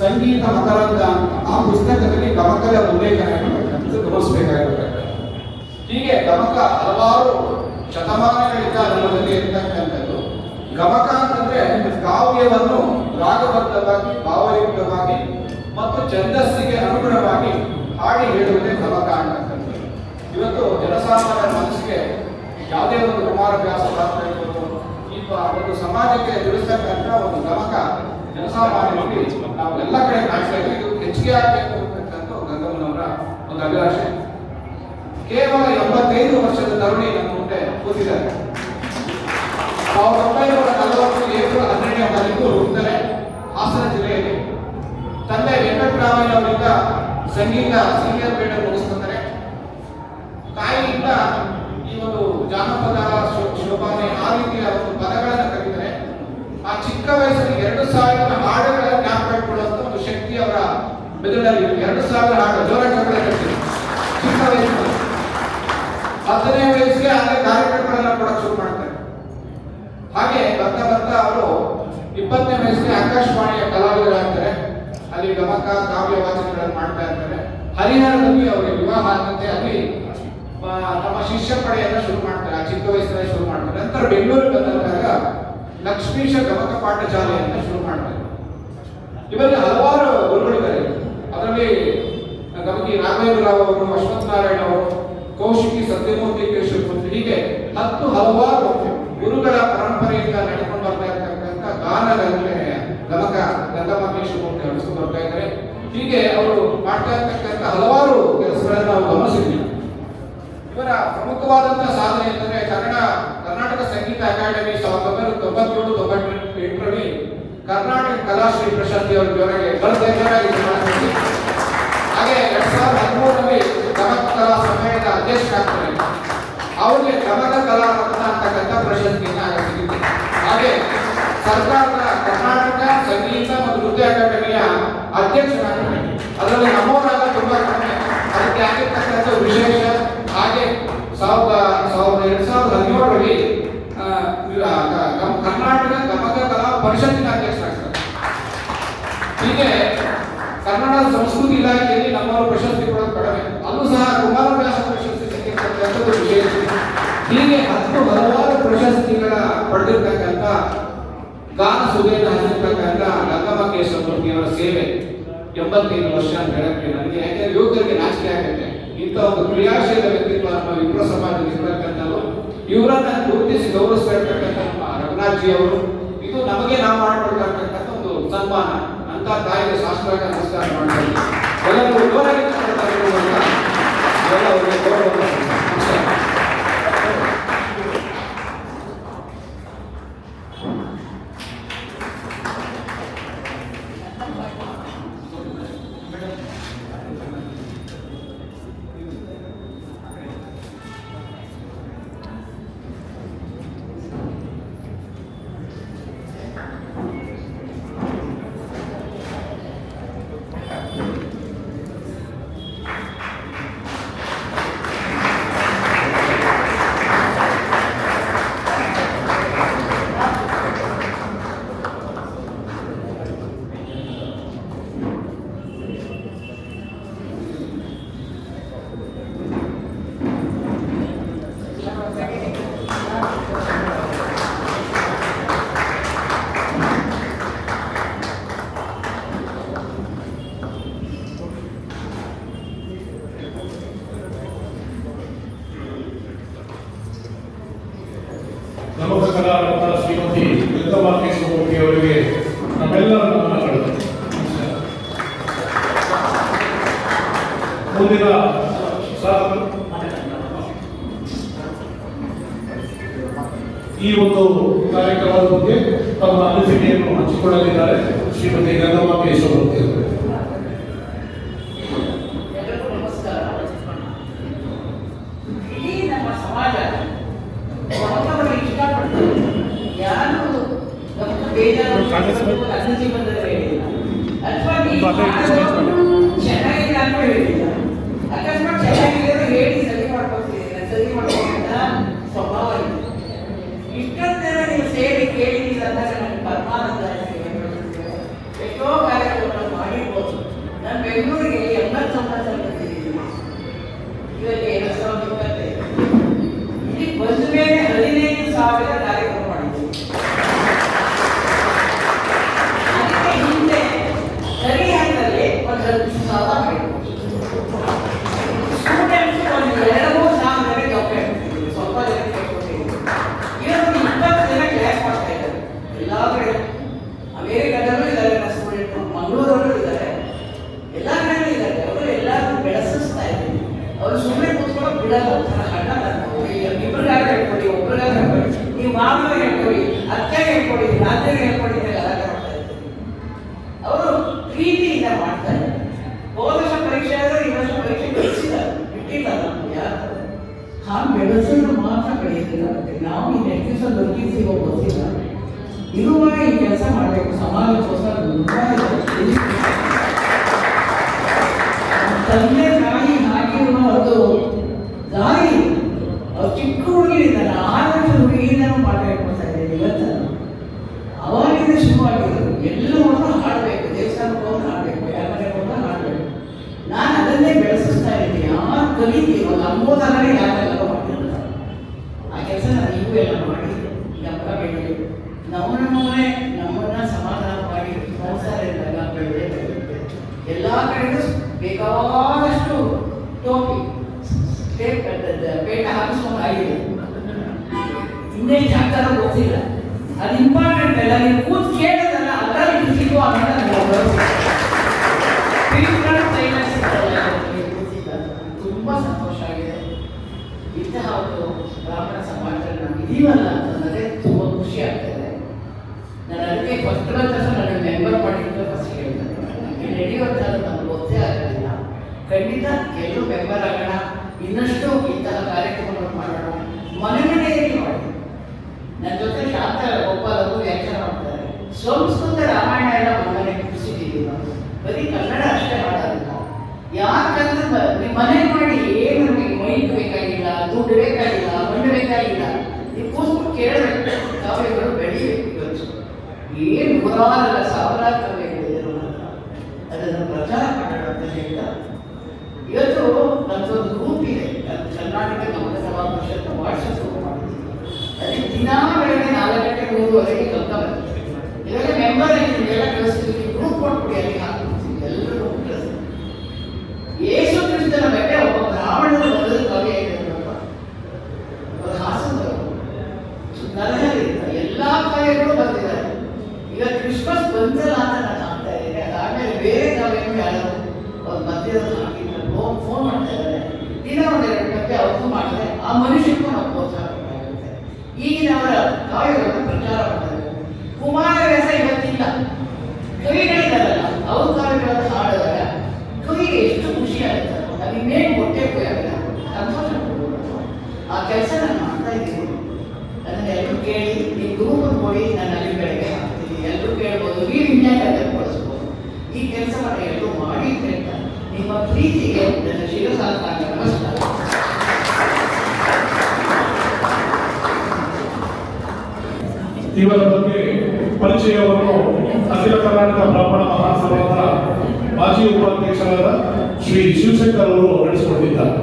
ಸಂಗೀತ ಮಕರಂದ ಅಂತ. ಆ ಪುಸ್ತಕದಲ್ಲಿ ಗಮಕದ ಉಲ್ಲೇಖವನ್ನು ಗಮನಿಸಬೇಕಾಗಿರ್ತಕ್ಕಂಥ. ಹೀಗೆ ಗಮಕ ಹಲವಾರು ಶತಮಾನಗಳಿಂದ ನಮ್ಮಲ್ಲಿ ಇರತಕ್ಕಂಥದ್ದು. ಗಮಕ ಅಂತಂದ್ರೆ ಕಾವ್ಯವನ್ನು ರಾಗಬದ್ಧವಾಗಿ, ಭಾವಯುಕ್ತವಾಗಿ ಮತ್ತು ಛಂದಸ್ಸಿಗೆ ಅನುಗುಣವಾಗಿ ಹಾಡಿ ಹೇಳುವುದೇ ಗಮಕ ಅಂತಕ್ಕಂಥದ್ದು. ಇವತ್ತು ಜನಸಾಮಾನ್ಯರ ಮನಸ್ಸಿಗೆ ಯಾವುದೇ ಒಂದು ಕುಮಾರವ್ಯಾಸ ಇರ್ಬೋದು, ಈ ಒಂದು ಸಮಾಜಕ್ಕೆ ತಿಳಿಸ್ತಕ್ಕಂಥ ಒಂದು ಗಮಕ ಜನಸಾಮಾನ್ಯರಿಗೆ ನಾವು ಎಲ್ಲ ಕಡೆ ಕಾಣಿಸ್ತಾ ಇದ್ದೀವಿ. ಇದು ಹೆಚ್ಚಿಗೆ ಆಗಬೇಕು ಅಂತಕ್ಕಂಥ ಗಂಗಮ್ಮನವರ ಒಂದು ಅಭಿಲಾಷೆ. ಕೇವಲ 85 ವರ್ಷದ ತರುಣಿ ನಮ್ಮ ಮುಂದೆ ಕೂತಿದ್ದಾರೆ. 1940 ಏಪ್ರಿಲ್ 12ನೇ ತಾರೀಕು ಹುಟ್ಟಿದರೆ ಹಾಸನ ಜಿಲ್ಲೆಯಲ್ಲಿ. ತಂದೆ ವೆಂಕಟರಾಮಯ್ಯ ಅವರಿಂದ ಸಂಗೀತ ಸೀನಿಯರ್ ಗ್ರೇಡ್ ಮುಗಿಸ್ತಾರೆ. ತಾಯಿಯಿಂದ ಈ ಒಂದು ಜಾನಪದ ಶೋಭಾನೆ ಆ ರೀತಿಯ ಒಂದು ಪದಗಳನ್ನು ಕಲಿತಾರೆ. ಆ ಚಿಕ್ಕ ವಯಸ್ಸಲ್ಲಿ 2000 ಹಾಡುಗಳ ಜ್ಞಾಪಕ ಇಟ್ಕೊಳ್ಳುವಂತ ಒಂದು ಶಕ್ತಿ ಅವರ ಮೆದುಳಲ್ಲಿ. 2000 ಹಾಡು ಜೋರ ಚಿಕ್ಕ ವಯಸ್ಸಲ್ಲಿ. 10ನೇ ವಯಸ್ಸಿಗೆ ಅದೇ ಕಾರ್ಯಕ್ರಮಗಳನ್ನ ಕೊಡಕ್ಕೆ ಶುರು ಮಾಡ್ತಾರೆ. ಹಾಗೆ ಬರ್ತಾ ಬರ್ತಾ ಅವರು 20ನೇ ವಯಸ್ಸಿಗೆ ಆಕಾಶವಾಣಿಯ ಕಲಾವಿದರಾಗ್ತಾರೆ. ಅಲ್ಲಿ ಗಮಕ ಕಾವ್ಯ ವಾಚನಗಳನ್ನು ಮಾಡ್ತಾ ಇರ್ತಾರೆ. ಹರಿಹರದಲ್ಲಿ ಅವರಿಗೆ ವಿವಾಹ ಆಗುತ್ತೆ. ಅಲ್ಲಿ ತಮ್ಮ ಶಿಷ್ಯ ಪಡೆಯನ್ನ ಶುರು ಮಾಡ್ತಾರೆ. ಆ ಚಿಕ್ಕ ವಯಸ್ಸಿನಲ್ಲಿ ಶುರು ಮಾಡ್ತಾರೆ. ನಂತರ ಬೆಂಗಳೂರಿಗೆ ಬಂದಾಗ ಲಕ್ಷ್ಮೀಶ ಗಮಕ ಪಾಠಶಾಲೆಯನ್ನ ಶುರು ಮಾಡ್ತಾರೆ. ಇವರಿಗೆ ಹಲವಾರು ಗುರುಗಳಿದ್ದಾರೆ. ಅದರಲ್ಲಿ ಗಮಕಿ ರಾಘವೇಂದ್ರ ರಾವ್ ಅವರು, ಅಶ್ವಥ್ ನಾರಾಯಣ ಅವರು, ಕೌಶಿಕ ಹತ್ತು ಹಲವಾರು ಗುರುಗಳ ಪರಂಪರೆಯಿಂದ ನಡೆಕೊಂಡು ಬರ್ತಾ ಇರ್ತಕ್ಕಂಥ ಗಾನಗಳನ್ನೇ ಗಂಗಮ್ಮ ಶಿವಮೂರ್ತಿ ನಡೆಸ್ಕೊಂಡು ಬರ್ತಾ ಇದ್ದಾರೆ. ಹೀಗೆ ಅವರು ಮಾಡ್ತಾ ಇರ್ತಕ್ಕಂಥ ಹಲವಾರು ಕೆಲಸಗಳನ್ನು ನಾವು ಗಮನಿಸಿದ್ವಿ. ಇವರ ಪ್ರಮುಖವಾದಂತಹ ಸಾಧನೆ ಎಂದರೆ ಕರ್ನಾಟಕ ಸಂಗೀತ ಅಕಾಡೆಮಿ 1997-98ರಲ್ಲಿ ಕರ್ನಾಟಕ ಕಲಾಶ್ರೀ ಪ್ರಶಸ್ತಿ ಅವರ ಜೊತೆಗೆ ಹಾಗೆ 2013ರಲ್ಲಿ ಗಮಕ ಕಲಾ ಸಮ್ಮೇಳನದ ಅಧ್ಯಕ್ಷರಾಗ್ತಾರೆ. ಅವರಿಗೆ ಗಮಕ ಕಲಾ ರತ್ನ ಅಂತಕ್ಕಂಥ ಪ್ರಶಸ್ತಿಯನ್ನ ಸಿಗುತ್ತೆ. ಹಾಗೆ ಸರ್ಕಾರದ ಕರ್ನಾಟಕ ಸಂಗೀತ ಮತ್ತು ನೃತ್ಯ ಅಕಾಡೆಮಿಯ ಅಧ್ಯಕ್ಷರಾಗ್ತಾರೆ. ಅದರಲ್ಲಿ ನಮ್ಮವರಾಗ ತುಂಬಾ ಕಡಿಮೆ, ಅದಕ್ಕೆ ಆಗಿರ್ತಕ್ಕಂಥ ವಿಶೇಷ. ಹಾಗೆ 2017ರಲ್ಲಿ ಕರ್ನಾಟಕ ಗಮಕ ಕಲಾ ಪರಿಷತ್ತಿನ ಅಧ್ಯಕ್ಷರಾಗ್ತಾರೆ. ಹೀಗೆ ಕನ್ನಡ ಸಂಸ್ಕೃತಿ ಇಲಾಖೆಯಲ್ಲಿ ನಮ್ಮವರು ಪ್ರಶಸ್ತಿ ಕೊಡೋದು ಕಡಿಮೆ, ಅಲ್ಲೂ ಸಹ ಕುಮಾರವ್ಯಾಸ ಪ್ರಶಸ್ತಿ ಸಿಕ್ಕಿರ್ತಕ್ಕಂಥದ್ದು ವಿಶೇಷ. ಹೀಗೆ ಹಲವಾರು ಪ್ರಶಸ್ತಿಗಳ ಪಡೆದಿರ್ತಕ್ಕಂಥ ಗಾನ ಸುದೇನ ಹರಿರ್ತಕ್ಕಂಥ ಗಂಗಮ್ಮ ಶಿವಮೂರ್ತಿಯವರ ಸೇವೆ 85 ವರ್ಷ ಅಂತ ಹೇಳಕ್ಕೆ ನನಗೆ, ಯಾಕೆಂದ್ರೆ ಯುವಕರಿಗೆ ನಾಚಿಕೆ ಆಗುತ್ತೆ. ಇಂಥ ಒಂದು ಕ್ರಿಯಾಶೀಲ ವ್ಯಕ್ತಿತ್ವ ನಮ್ಮ ವಿಪ್ರ ಸಮಾಜದಲ್ಲಿ ಇರ್ತಕ್ಕಂಥವ್ರು, ಇವರನ್ನ ಗುರುತಿಸಿ ಗೌರವಿಸ್ತಾ ಇರ್ತಕ್ಕಂಥ ನಮ್ಮ ರಘುನಾಥ್ ಜಿ ಅವರು, ಇದು ನಮಗೆ ನಾವು ಮಾಡ್ಕೊಳ್ತಕ್ಕಂಥ ಒಂದು ಸನ್ಮಾನ ಅಂತ ತಾಯಿಗೆ ಶಾಸ್ತ್ರಾಗ ನಮಸ್ಕಾರ ಮಾಡ್ತಾರೆ. ಎಲ್ಲರೂ ಜೋರಾಗಿ ಗಮಕ ಕಲಾರತ್ನ ಶ್ರೀಮತಿ ಗಂಗಮ್ಮ ಶಿವಮೂರ್ತಿ ಅವರಿಗೆ ನಮ್ಮೆಲ್ಲರ ನಮನಗಳು. ಮುಂದಿನ ಈ ಒಂದು ಕಾರ್ಯಕ್ರಮದ ಬಗ್ಗೆ ತಮ್ಮ ಅನಿಸಿಕೆಯನ್ನು ಹಂಚಿಕೊಳ್ಳಲಿದ್ದಾರೆ ಶ್ರೀಮತಿ ಗಂಗಮ್ಮ ಶಿವಮೂರ್ತಿ ಅವರು. ಎಲ್ಲರಿಗೂ ನಮಸ್ಕಾರ. ಇಡೀ ನಮ್ಮ ಸಮಾಜ ಗಮಕವನ್ನು ಇಷ್ಟಪಡ್ತಾರೆ. ಯಾರು ಗಮಕ ಬೇಜಾರು ಅಭಿವೃದ್ಧಿ ಬಂದರೆ ಹೇಳಿಲ್ಲ, ಅಥವಾ ಚೆನ್ನಾಗಿಲ್ಲ ಅಂತ ಹೇಳಿಲ್ಲ. ಅಕಸ್ಮಾತ್ ಚೆನ್ನಾಗಿರೋ ಹೇಳಿ ಸರಿ ಮಾಡ್ಕೊಳ್ತಿದ್ದೀರ, ಸರಿ ಮಾಡ್ಕೊಂಡ ಸ್ವಭಾವ ಇದೆ. ಇಷ್ಟೊತ್ತರ ನೀವು ಸೇರಿ ಕೇಳಿದ್ದೀರ ಅಂದಾಗ ನನಗೆ ಪರಮಾನಂದ ಆಯ್ತು. ಎಷ್ಟೋ ಕಾರ್ಯಕ್ರಮಗಳನ್ನು ಮಾಡಿರ್ಬೋದು. ನಾನು ಬೆಂಗಳೂರಿಗೆ 89 ಬಂದಿದ್ದೀನಿ, ಇವಾಗ 2025. ಇಲ್ಲಿ ಬಂದ ಮೇಲೆ 15,000 ಕಾರ್ಯಕ್ರಮ ಮಾಡಿದ್ದೀವಿ. ಅದಕ್ಕೆ ಹಿಂದೆ ಸರಿಯಾದಲ್ಲಿ ಒಂದು 10,000 ಮಾಡಿದ್ವಿ. ಸ್ಟೂಡೆಂಟ್ಸ್ ಒಂದು 2-3 ಸಾವಿರ ಕಪ್ಪೆ ಹಾಕ್ತಿದ್ದೀವಿ, ಸ್ವಲ್ಪ ಜನ ಕೇಳ್ಕೊಟ್ಟಿದ್ದೀವಿ. ಇವಾಗ 20 ಜನ ಕ್ಲಾಸ್ ಮಾಡ್ತಾ ಇದ್ದಾರೆ ಎಲ್ಲ ಕಡೆ. ಅಮೇರಿಕಾದಲ್ಲೂ ಇದ್ದಾರೆ ನನ್ನ ಸ್ಟೂಡೆಂಟು, ಮಂಗಳೂರಲ್ಲೂ ಇದ್ದಾರೆ, ಎಲ್ಲ ಕಡೆಯೂ ಇದ್ದಾರೆ. ಅವರು ಎಲ್ಲರೂ ಬೆಳೆಸಿಸ್ತಾ ಇದ್ದೀವಿ. ಅವರು ಸುಮ್ಮನೆ ಕೂತ್ಕೊಳ್ಳೋಕೆ ಬಿಡಲ್ಲ. ಅಣ್ಣ ಇಬ್ಬರಿಗಾರ ಹೇಳ್ಕೊಡಿ, ಒಬ್ಬರಿಗಾರ ಹೇಳ್ಕೊಡಿ, ನೀವು ಮಾಮ ಹೇಳ್ಕೊಡಿ, ಅತ್ತೆ ಹೇಳ್ಕೊಡಿ, ರಾತ್ರಿಗೆ ಹೇಳ್ಕೊಡಿ ಅಂತ ಎಲ್ಲ ಮಾಡ್ತಾ ಇದ್ದೀವಿ. ಅವರು ಪ್ರೀತಿಯಿಂದ ಮಾಡ್ತಾರೆ. ಹೋದ ವರ್ಷ ಪರೀಕ್ಷೆ ಆದರೆ ಈ ವರ್ಷ ಪರೀಕ್ಷೆ ಬಿಟ್ಟಿಲ್ಲ. ಯಾರು ಹಾಗೆ ಬೆಳೆಸೋದು ಮಾತ್ರ ಬೆಳೆಯುತ್ತಿಲ್ಲ. ನಾವು ಈ ನೆಟ್ಟಿಸ ದೊರಕಿಸಿ ಗೊತ್ತಿಲ್ಲ. ಇರುವಾಗ ಈ ಕೆಲಸ ಮಾಡಬೇಕು. ಸಮಾಜಕ್ಕೋಸ್ಕರ ತಂದೆ ತಾಯಿ ಹಾಕಿರುವ ಒಂದು ದಾರಿ. ಅವ್ರು ಚಿಕ್ಕ ಹುಡುಗಿರಿದ್ದಾರೆ, 6 ವರ್ಷದ ಹುಡುಗಿಯಿಂದನೂ ಪಾಠ ಹೇಳ್ಕೊಡ್ತಾ ಇದ್ದೇನೆ ಇವತ್ತು. ಅವಾಗಿಂದ ಶುರುವಾಗಿರೋದು. ಎಲ್ಲವನ್ನೂ ಹಾಡಬೇಕು, ದೇವಸ್ಥಾನಕ್ಕೆ ಹೋಗಿ ಹಾಡಬೇಕು, ಯಾರ ಮನೆಗೆ ಹೋಗಿ ಹಾಡಬೇಕು. ನಾನು ಅದನ್ನೇ ಬೆಳೆಸಿಸ್ತಾ ಇದ್ದೀನಿ. ಯಾರು ಕಲಿತೀವೋ ನಮ್ಮೋದಲ್ಲೇ ಯಾರೆಲ್ಲ ಮಾಡಿರ್ತಾರೆ. ಆ ಕೆಲಸ ನಾನು ಈಗೂ ಎಲ್ಲ ಮಾಡಿದ್ದೆ. ಗಮಕ ಬೆಳೆಯಬೇಕು, ನಮ್ಮನ್ನ ಸಮಾಧಾನವಾಗಿ ಸಂಸಾರ ಇದ್ದಾಗ ಬೆಳೆಯಬೇಕು. ಎಲ್ಲ ಕಡೆಗೂ ಬೇಕಾದಷ್ಟು ಟೋಪಿ ಪೇಟ ಹಾಕಿಸ್ಕೊಂಡು ಆಗಿದೆ. ಇನ್ನೆಷ್ಟು ಹಾಕ್ತಾರೋ ಗೊತ್ತಿಲ್ಲ. ಅದು ಇಂಪಾರ್ಟೆಂಟ್ ಅಲ್ಲ, ನೀವು ಕೂತ್ ಕೇಳೋದಲ್ಲ, ಅದರಲ್ಲಿ ಖುಷಿಗೂ ಅನ್ನೋದು ನನಗೆ ಭರವಸೆ. ತುಂಬ ಸಂತೋಷ ಆಗಿದೆ. ಇಂತಹ ಒಂದು ಬ್ರಾಹ್ಮಣ ಸಮಾಜದಲ್ಲಿ ನಾವು ಇದೀವಲ್ಲ ಅಂತಂದರೆ ತುಂಬ ಖುಷಿ ಆಗ್ತದೆ. ನಾನು ಅದಕ್ಕೆ ಫಸ್ಟ್ ತಕ್ಷಣ ನನಗೆ ಮೆಂಬರ್ ಮಾಡಿದ್ದು ಫಸ್ಟ್ ಹೇಳ್ತೇನೆ. ನನಗೆ ನಡೆಯುವಂಥದ್ದು ನಮ್ಗೆ ಗೊತ್ತೇ ಆಗಲಿಲ್ಲ. ಖಂಡಿತ ಎಲ್ಲರೂ ಮೆಂಬರ್ ಆಗೋಣ, ಇನ್ನಷ್ಟು ಇಂತಹ ಕಾರ್ಯಕ್ರಮವನ್ನು ಮಾಡೋಣ, ಮನೆ ಮನೆಯಲ್ಲಿ ಮಾಡಿ. ನನ್ನ ಜೊತೆ ಶಾಂತ ಗೋಪಾಲ್ ಅವರು ವ್ಯಾಖ್ಯಾನ ಮಾಡ್ತಾರೆ. ಸಂಸ್ಕೃತ ರಾಮಾಯಣ ಎಲ್ಲ ಮನೆ ಕುಡಿಸಿದ್ದೀವಿ ನಾವು, ಬರೀ ಕನ್ನಡ ಅಷ್ಟೇ ಮಾಡೋದಿಲ್ಲ. ಯಾಕಂದ್ರೆ ನೀವು ಮನೆ ಮಾಡಿ ಏನು ನಿಮಗೆ ಮೈಕ್ ಬೇಕಾಗಿಲ್ಲ, ದುಡ್ಡು ಬೇಕಾಗಿಲ್ಲ, ಮಣ್ಣು ಬೇಕಾಗಿಲ್ಲ, ನೀವು ಕೂಸ್ಬಿಟ್ಟು ಕೇಳಬೇಕು. ಕಾವ್ಯಗಳು ಬೆಳೀಬೇಕು. ಇವತ್ತು ಏನು ನೂರಾರಲ್ಲ ಸಾವಿರಾರು ಕಾವ್ಯಗಳಿದೆ ನಮ್ಮ ಹತ್ರ, ಅದನ್ನು ಪ್ರಚಾರ ಮಾಡೋಣ ಅಂತ ಹೇಳ್ತಾ ಇವತ್ತು ನನ್ನದೊಂದು ಗ್ರೂಪ್ ಇದೆ, ಕರ್ನಾಟಕ ಕನ್ನಡ ಸಭಾ ಪರಿಷತ್ ವಾಟ್ಸಪ್ ಗ್ರೂಪ್ ಮಾಡಿದ್ದೀನಿ. ಅಲ್ಲಿ ದಿನಾ ಬೆಳಗ್ಗೆ 4 ಗಂಟೆ 3:30 ಕಲ್ತಾ ಬರ್ತೀನಿ. ಇವಾಗ ಮೆಂಬರ್ ಎಲ್ಲ ಕಳಿಸ್ತೀವಿ, ಗ್ರೂಪ್ ಕೊಟ್ಬಿಡಿ, ಅಲ್ಲಿ ಹಾಕ್ಬಿಡ್ತೀವಿ, ಎಲ್ಲರೂ ಕಳಿಸ್ತೀವಿ. ಯೇಸು ಕ್ರಿಸ್ತನ ಬಗ್ಗೆ ಒಬ್ಬ ಬ್ರಾಹ್ಮಣರು ಬರೆದ ಕಾವ್ಯ ಇದೆ ನೋಡಪ್ಪ, ಅವರು ಹಾಸನದವರು, ನರಹರಿಯಿಂದ ಎಲ್ಲ ಕಾವ್ಯಗಳು ಬರೆದಿದ್ದಾರೆ. ಈಗ ಕ್ರಿಸ್ಮಸ್ ಬಂದಲ್ಲ ಅಂತ ನಾನು ಆಗ್ತಾ ಇದ್ದೇನೆ. ಅದಾದ್ಮೇಲೆ ಬೇರೆ ಕಾವ್ಯಗಳು ಯಾರು ಅವ್ರ ಮಧ್ಯದಲ್ಲಿ ಹಾಕಿದ್ದಾರೆ, ಫೋನ್ ಮಾಡ್ತಾ ಇದ್ದಾರೆ. ದಿನ 1-2 ಗಂಟೆ ಅವ್ರಿಗೂ ಮಾಡಿದ್ರೆ ಆ ಮನುಷ್ಯಕ್ಕೂ ನಾವು ಪ್ರೋತ್ಸಾಹ ಕೊಡಬೇಕಾಗುತ್ತೆ. ಈಗಿನ ಅವರ ಕಾವ್ಯಗಳನ್ನು ಪ್ರಚಾರ ಮಾಡಬೇಕು. ಕುಮಾರವ್ಯಾಸ ಇವತ್ತಿಲ್ಲ, ಕವಿಗಳಿದ್ದಾರಲ್ಲ ಅವ್ರ ಕಾವ್ಯಗಳನ್ನು ಹಾಡಿದಾಗ ಕವಿಗೆ ಎಷ್ಟು ಖುಷಿ ಆಗುತ್ತೆ. ಅದು ಇನ್ನೇನು ಹೊಟ್ಟೆ ಆಗಲ್ಲ, ಸಂತೋಷ ಕೊಡ್ಬೋದು. ಆ ಕೆಲಸ ನಾನು ಮಾಡ್ತಾ ಇದ್ದೀನಿ. ಅದನ್ನು ಎಲ್ಲರೂ ಕೇಳಿ, ನೀವು ಗ್ರೂಪನ್ನು ಕೊಡಿ, ನಾನು ಅಲ್ಲಿ ಬೆಳಗ್ಗೆ ಹಾಕ್ತೀನಿ, ಎಲ್ಲರೂ ಕೇಳ್ಬೋದು, ಈ ವಿನ್ಯಾಸದಲ್ಲಿ ಬಳಸ್ಬೋದು. ಈ ಕೆಲಸವನ್ನು ಎಲ್ಲರೂ ಮಾಡಿ ಅಂತ ನಿಮ್ಮ ಪ್ರೀತಿಗೆ ನನ್ನ ಶಿರಸಾಷ್ಟಾಂಗ ನಮಸ್ಕಾರ. ಇವರ ಬಗ್ಗೆ ಪರಿಚಯವನ್ನು ಅಖಿಲ ಕರ್ನಾಟಕ ಬ್ರಾಹ್ಮಣ ಮಹಾಸಭಾದ ಮಾಜಿ ಉಪಾಧ್ಯಕ್ಷರಾದ ಶ್ರೀ ಶಿವಶಂಕರ್ ಅವರು ನಡೆಸಿಕೊಂಡಿದ್ದಾರೆ.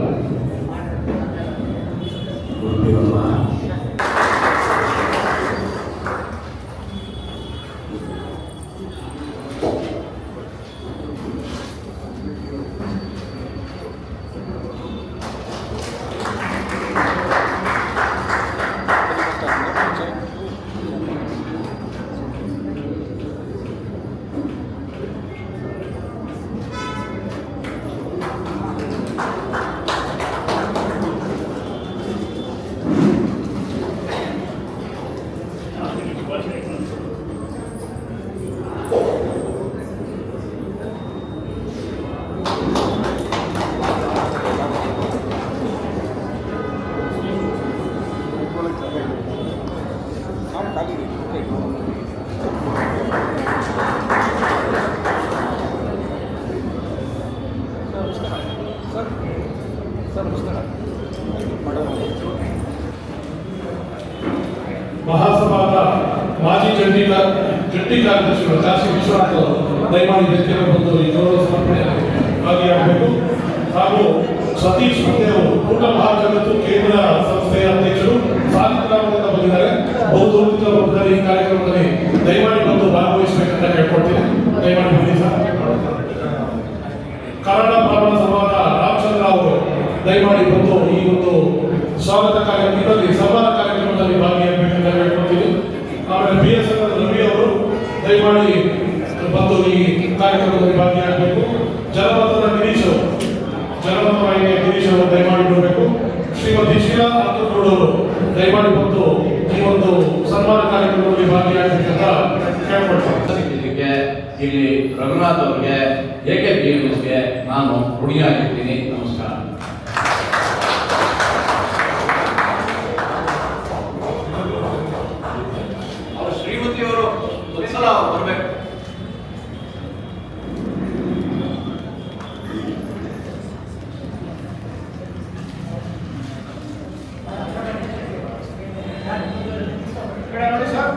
ಮಹಾಸಭಾದ ಮಾಜಿ ಜಂಟಿ ಕಾರ್ಯದರ್ಶಿಗಳು ಕಾಶಿ ವಿಶ್ವನಾಥ್ ದಯಮಾಡಿ ವೇದಿಕೆಗೆ ಬಂದು ಈ ಗೌರವ ಸಮರ್ಪಣೆಯಲ್ಲಿ ಭಾಗಿಯಾಗಬೇಕು. ಹಾಗೂ ಸತೀಶ್ ಮತ್ತೆ ಅವರು ಊಟ ಮಹಾಜಗತ್ತು ಕೇಂದ್ರ ಸಂಸ್ಥೆಯ ಅಧ್ಯಕ್ಷರು ಸಾಲಿಗ್ರಾಮದಿಂದ ಬಂದಿದ್ದಾರೆ. ಬಹುದೂರದಿಂದ ಬಂದಿದ್ದಾರೆ. ಈ ಕಾರ್ಯಕ್ರಮದಲ್ಲಿ ದಯಮಾಡಿ ಬಂದು ಭಾಗವಹಿಸಬೇಕಂತ ಕೇಳ್ಕೊಳ್ತೀನಿ. ದಯಮಾಡಿ ಬನ್ನಿ ಸರ್. ಕನ್ನಡ ಬ್ರಾಹ್ಮಣ ಸಭಾದ ರಾಮಚಂದ್ರ ಅವರು ದಯಮಾಡಿ ಬಂದು ಈ ಒಂದು ಸ್ವಾಗತ ಕಾರ್ಯಕ್ರಮದಲ್ಲಿ ಸಭಾ ಕಾರ್ಯಕ್ರಮದಲ್ಲಿ ಭಾಗಿಯಾಗಬೇಕಂತ ಹೇಳ್ಕೊಳ್ತೀನಿ. ಆಮೇಲೆ BSN ರವಿ ಅವರು ದಯಮಾಡಿ ಬಂದು ಈ ಕಾರ್ಯಕ್ರಮದಲ್ಲಿ ಭಾಗಿಯಾಗಬೇಕು. ಜನಪದದ ಗಿರೀಶ್ ಅವರು, ಜನಪದ ವಾಹಿನಿಯ ಗಿರೀಶ್ ಅವರು ದಯಮಾಡಿ ಬರಬೇಕು. ಶ್ರೀಮತಿ ಶೀಲಾ ಅಂತೂರು ಅವರು ದಯಮಾಡಿ ಬಂದು ಈ ಒಂದು ಸನ್ಮಾನ ಕಾರ್ಯಕ್ರಮದಲ್ಲಿ ಭಾಗಿಯಾಗಬೇಕಂತ ಕೇಳ್ಕೊಳ್ತೀನಿ. ಇಲ್ಲಿ ರಘುನಾಥ್ ಅವರಿಗೆ AKPMSಗೆ ನಾನು ಋಣಿಯಾಗಿರ್ತೀನಿ. ನಮಸ್ಕಾರ. ಅವರು ಶ್ರೀಮತಿಯವರು ಒಂದ್ಸಲ ಬರಬೇಕು. ನೋಡಿ ಸರ್,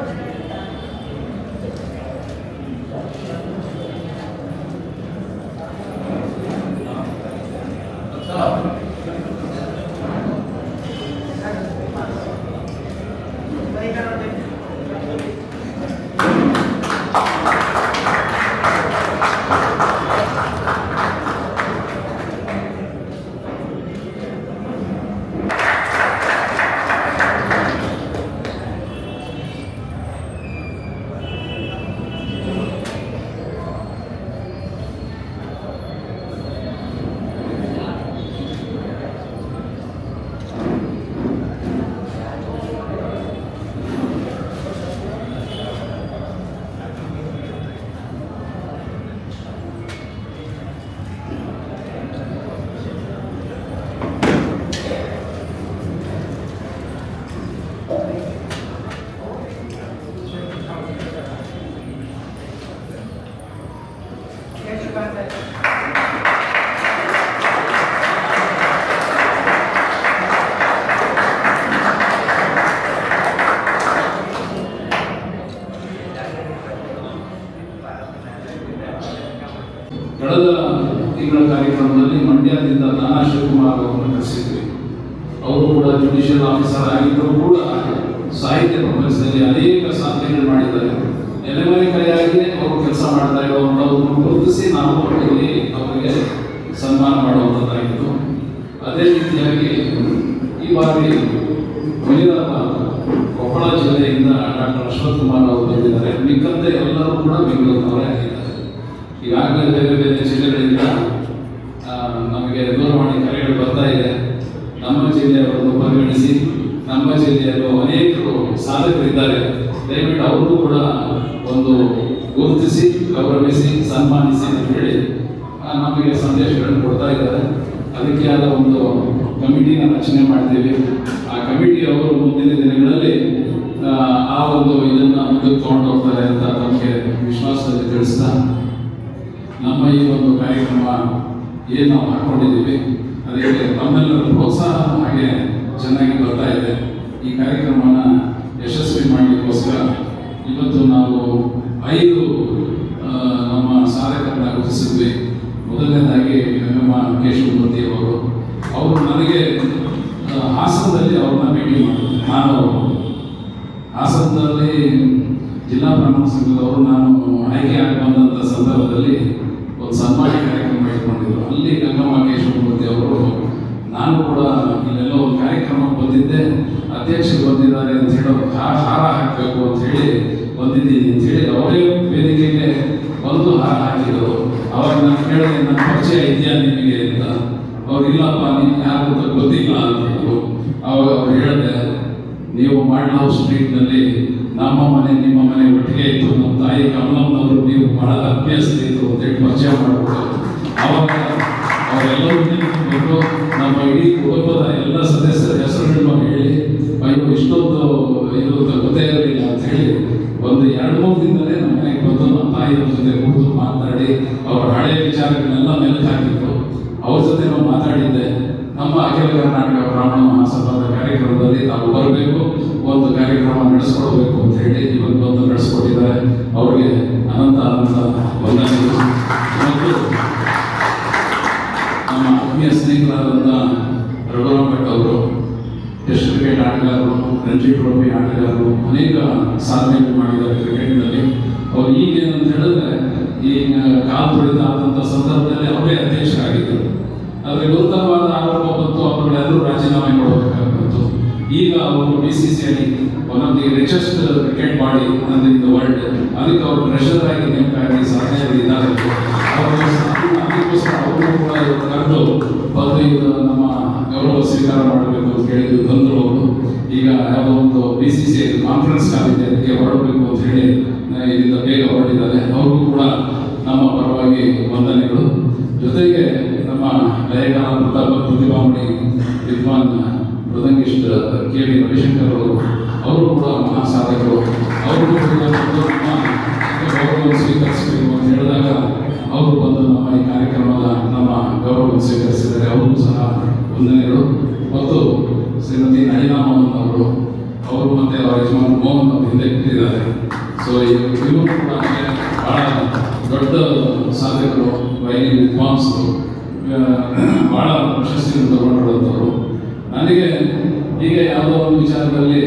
ಅವರು ಕೂಡ ಜುಡಿಷಿಯಲ್ ಆಫೀಸರ್ ಆಗಿದ್ದರೂ ಕೂಡ ಸಾಹಿತ್ಯ ಪ್ರಪಂಚದಲ್ಲಿ ಅನೇಕ ಸಾಧನೆಗಳು ಮಾಡಿದ್ದಾರೆ. ಎಲೆಮರೆಕಾಯಿಯಾಗಿ ಅವರು ಕೆಲಸ ಮಾಡ್ತಾ ಇರುವಂಥದ್ದನ್ನು ಗುರುತಿಸಿ ನಾವು ಇಲ್ಲಿ ಅವರಿಗೆ ಸನ್ಮಾನ ಮಾಡುವಂಥದ್ದಾಗಿತ್ತು. ಅದೇ ರೀತಿಯಾಗಿ ಈ ಬಾರಿ ಮಹಿಳಾ ಕೊಪ್ಪಳ ಜಿಲ್ಲೆಯಿಂದ ಡಾಕ್ಟರ್ ಅಶ್ವಥ್ ಕುಮಾರ್ ಅವರು ಬಂದಿದ್ದಾರೆ. ಮಿಕ್ಕಂತೆ ಎಲ್ಲರೂ ಕೂಡ ಬೆಂಗಳೂರಿನವರೇ ಆಗಿದ್ದಾರೆ. ಈಗಾಗಲೇ ಬೇರೆ ಬೇರೆ ಜಿಲ್ಲೆಗಳಿಂದ ನಮಗೆ ದೂರವಾಣಿ ಕರೆಗಳು ಬರ್ತಾ ಇದೆ. ನಮ್ಮ ಜಿಲ್ಲೆಯವರನ್ನು ಪರಿಗಣಿಸಿ, ನಮ್ಮ ಜಿಲ್ಲೆಯಲ್ಲೂ ಅನೇಕರು ಸಾಧಕರಿದ್ದಾರೆ, ದಯವಿಟ್ಟು ಅವರು ಕೂಡ ಒಂದು ಗುರುತಿಸಿ ಗೌರವಿಸಿ ಸನ್ಮಾನಿಸಿ ಅಂತ ಹೇಳಿ ನಮಗೆ ಸಂದೇಶಗಳನ್ನು ಕೊಡ್ತಾ ಇದ್ದಾರೆ. ಅದಕ್ಕೆ ಆದ ಒಂದು ಕಮಿಟಿನ ರಚನೆ ಮಾಡ್ತೀವಿ. ಆ ಕಮಿಟಿಯವರು ಮುಂದಿನ ದಿನಗಳಲ್ಲಿ ಆ ಒಂದು ಇದನ್ನು ಮುಂದಕ್ಕೆ ತಗೊಂಡು ಹೋಗ್ತಾರೆ ಅಂತ ನಮಗೆ ವಿಶ್ವಾಸದಲ್ಲಿ ತಿಳಿಸ್ತಾ, ನಮ್ಮ ಈ ಒಂದು ಕಾರ್ಯಕ್ರಮ ಏನು ನಾವು ಹಾಕೊಂಡಿದ್ದೀವಿ ಅದಕ್ಕೆ ನಮ್ಮೆಲ್ಲರ ಪ್ರೋತ್ಸಾಹ ಹಾಗೆ ಚೆನ್ನಾಗಿ ಬರ್ತಾ ಇದೆ. ಈ ಕಾರ್ಯಕ್ರಮನ ಯಶಸ್ವಿ ಮಾಡಲಿಕ್ಕೋಸ್ಕರ ಇವತ್ತು ನಾವು 5 ನಮ್ಮ ಸಾಧಕರನ್ನ ಗುರುತಿಸಿದ್ವಿ. ಮೊದಲನೇದಾಗಿ ನಮ್ಮ ಕೇಶವಮೂರ್ತಿ ಅವರು ನನಗೆ ಹಾಸನದಲ್ಲಿ ಅವ್ರನ್ನ ಭೇಟಿ ಮಾಡಿದ್ರು. ನಾನು ಹಾಸನದಲ್ಲಿ ಜಿಲ್ಲಾ ಬ್ರಾಹ್ಮಣ ಸಂಘದವರು ನಾನು ಆಯ್ಕೆ ಆಗಿ ಬಂದಂಥ ಸಂದರ್ಭದಲ್ಲಿ ಒಂದು ಸನ್ಮಾನ ಕಾರ್ಯಕ್ರಮ ಇಟ್ಕೊಂಡಿದ್ರು. ಅಲ್ಲಿ ಗಂಗಮ್ಮ ಕೇಶವಮೂರ್ತಿ ಅವರು ನಾನು ಕೂಡ ಇಲ್ಲೆಲ್ಲೋ ಒಂದು ಕಾರ್ಯಕ್ರಮಕ್ಕೆ ಬಂದಿದ್ದೆ, ಅಧ್ಯಕ್ಷರು ಬಂದಿದ್ದಾರೆ ಅಂತ ಹೇಳಿ ಹಾರ ಹಾಕಬೇಕು ಅಂತ ಹೇಳಿ ಬಂದಿದ್ದೀನಿ ಅಂತ ಹೇಳಿ ಅವರೇ ವೇದಿಕೆಗೆ ಬಂದು ಹಾರ ಹಾಕಿದರು. ಅವಾಗ ನಾನು ಕೇಳಿದೆ, ನನ್ನ ಪರಿಚಯ ಇದೆಯಾ ನಿಮಗೆ ಅಂತ. ಅವ್ರು ಇಲ್ಲಪ್ಪ, ನೀವು ಯಾರು ಅಂತ ಗೊತ್ತಿಲ್ಲ ಅಂತಂದರು. ಅವಾಗ ಅವ್ರು ಹೇಳಿದೆ, ನೀವು ಮಾಡ್ಲವ್ ಸ್ಟ್ರೀಟ್ನಲ್ಲಿ ನಮ್ಮ ಮನೆ ನಿಮ್ಮ ಮನೆ ಒಟ್ಟಿಗೆ ಇತ್ತು, ನಮ್ಮ ತಾಯಿ ಕಮಲಮ್ಮನವರು ನೀವು ಬಹಳ ಆತ್ಮೀಯ ಸ್ನೇಹಿತರು ಅಂತೇಳಿ ಪರಿಚಯ ಮಾಡಿಬಿಟ್ಟು ಅವಾಗ ಅವರೆಲ್ಲರೂ ಬಂದು ನಮ್ಮ ಇಡೀ ಕುಟುಂಬದ ಎಲ್ಲ ಸದಸ್ಯರ ಹೆಸರುಗಳನ್ನು ಹೇಳಿ, ಅಯ್ಯೋ ಇಷ್ಟೊಂದು ಇದು ಗೊತ್ತೇ ಇರಲಿಲ್ಲ ಅಂತ ಹೇಳಿ ಒಂದು 2-3 ದಿನದಲ್ಲೇ ನಮ್ಮ ಮನೆಗೆ ಬಂದು ನಮ್ಮ ತಾಯಿಯವ್ರ ಜೊತೆ ಕೂತು ಮಾತನಾಡಿ ಅವರ ಹಳೆಯ ವಿಚಾರಗಳನ್ನೆಲ್ಲ ಮೆಲುಕು ಹಾಕಿತ್ತು. ಅವ್ರ ಜೊತೆ ನಾವು ಮಾತಾಡಿದ್ದೆ. ನಮ್ಮ ಅಖಿಲ ಕರ್ನಾಟಕ ಬ್ರಾಹ್ಮಣ ಮಹಾಸಭಾದ ಕಾರ್ಯಕ್ರಮದಲ್ಲಿ ತಾವು ಬರಬೇಕು, ಒಂದು ಕಾರ್ಯಕ್ರಮ ನಡೆಸ್ಕೊಡ್ಬೇಕು ಅಂತ ಹೇಳಿ ಇವತ್ತು ಬಂದು ನಡೆಸ್ಕೊಟ್ಟಿದ್ದಾರೆ. ಅವ್ರಿಗೆ ಅನಂತ ವಂದನೆಗಳು. ಮತ್ತು ನಮ್ಮ ಆತ್ಮೀಯ ಸ್ನೇಹಿತರಾದಂಥ ರಘುರಾಮ್ ಭಟ್ ಅವರು ಟೆಸ್ಟ್ ಕ್ರಿಕೆಟ್ ಆಟಗಾರರು, ರಂಜಿ ಟ್ರೋಫಿ ಆಟಗಾರರು, ಅನೇಕ ಸಾಧನೆಗಳು ಮಾಡಿದ್ದಾರೆ ಕ್ರಿಕೆಟ್ನಲ್ಲಿ. ಅವ್ರು ಈಗೇನಂತ ಹೇಳಿದ್ರೆ ಈಗ ಕಾಲು ತುಳಿತ ಆದಂಥ ಸಂದರ್ಭದಲ್ಲಿ ಅವರೇ ಅಧ್ಯಕ್ಷರಾಗಿದ್ದರು. ಆದರೆ ಗುರುತರವಾದ ಆರೋಪ ಬಂತು, ಅವರುಗಳೆಲ್ಲರೂ ರಾಜೀನಾಮೆ ಕೊಡಬೇಕಾಗಿತ್ತು. ಈಗ ಅವರು BCCI one of the richest cricket body in the world, ಅದಕ್ಕೆ ಅವರು ಟ್ರೆಷರ್ ಆಗಿ ನೇಮಕ ಆಗಿ ಸಾಧನೆಯಲ್ಲಿದ್ದಾರೆ. ಅದಕ್ಕೋಸ್ಕರ ಅವರು ಕೂಡ ಕರೆದು ಬಂದು ಇದು ನಮ್ಮ ಗೌರವ ಸ್ವೀಕಾರ ಮಾಡಬೇಕು ಅಂತ ಹೇಳಿದ್ರು. ಬಂದರು ಅವರು. ಈಗ ಯಾವುದೋ ಒಂದು BCCI ಕಾನ್ಫರೆನ್ಸ್ ಆಗಿದೆ, ಅದಕ್ಕೆ ಹೊರಡಬೇಕು ಅಂತ ಹೇಳಿ ಇದರಿಂದ ಬೇಗ ಹೊರಟಿದ್ದಾರೆ. ಅವ್ರಿಗೂ ಕೂಡ ನಮ್ಮ ಪರವಾಗಿ ವಂದನೆಗಳು. ಜೊತೆಗೆ ನಮ್ಮ ಲಯಗಾರ ಪ್ರತಿಭಾಮಣಿ ವಿದ್ವಾನ್ ಮೃದಂಗಿಷ್ಟ KV ರವಿಶಂಕರ್ ಅವರು ಕೂಡ ಮಹಾ ಸಾಧಕರು. ಅವರು ಕೂಡ ಗೌರವವನ್ನು ಸ್ವೀಕರಿಸಬೇಕು ಅಂತ ಹೇಳಿದಾಗ ಅವರು ಬಂದು ನಮ್ಮ ಈ ಕಾರ್ಯಕ್ರಮದ ನಮ್ಮ ಗೌರವವನ್ನು ಸ್ವೀಕರಿಸಿದ್ದಾರೆ. ಅವ್ರಿಗೂ ಸಹ ವಂದನೆಗಳು. ಮತ್ತು ಶ್ರೀಮತಿ ನಳಿನಾ ಮೋಹನ್ ಅವರು ಮತ್ತು ಅವರ ಯಜಮಾನ ಮೋಹನ್ ಅವರು ಹಿಂದೆ ಕೂತಿದ್ದಾರೆ. ಸೊ ಇವರು ಕೂಡ ಬಹಳ ದೊಡ್ಡ ಸಾಧಕರು, ವೈಲಿನ್ ವಿದ್ವಾಂಸರು, ಬಹಳ ಪ್ರಶಸ್ತಿಯನ್ನು ತಗೊಂಡಿರುವಂಥವ್ರು. ನನಗೆ ಹೀಗೆ ಯಾವುದೋ ಒಂದು ವಿಚಾರದಲ್ಲಿ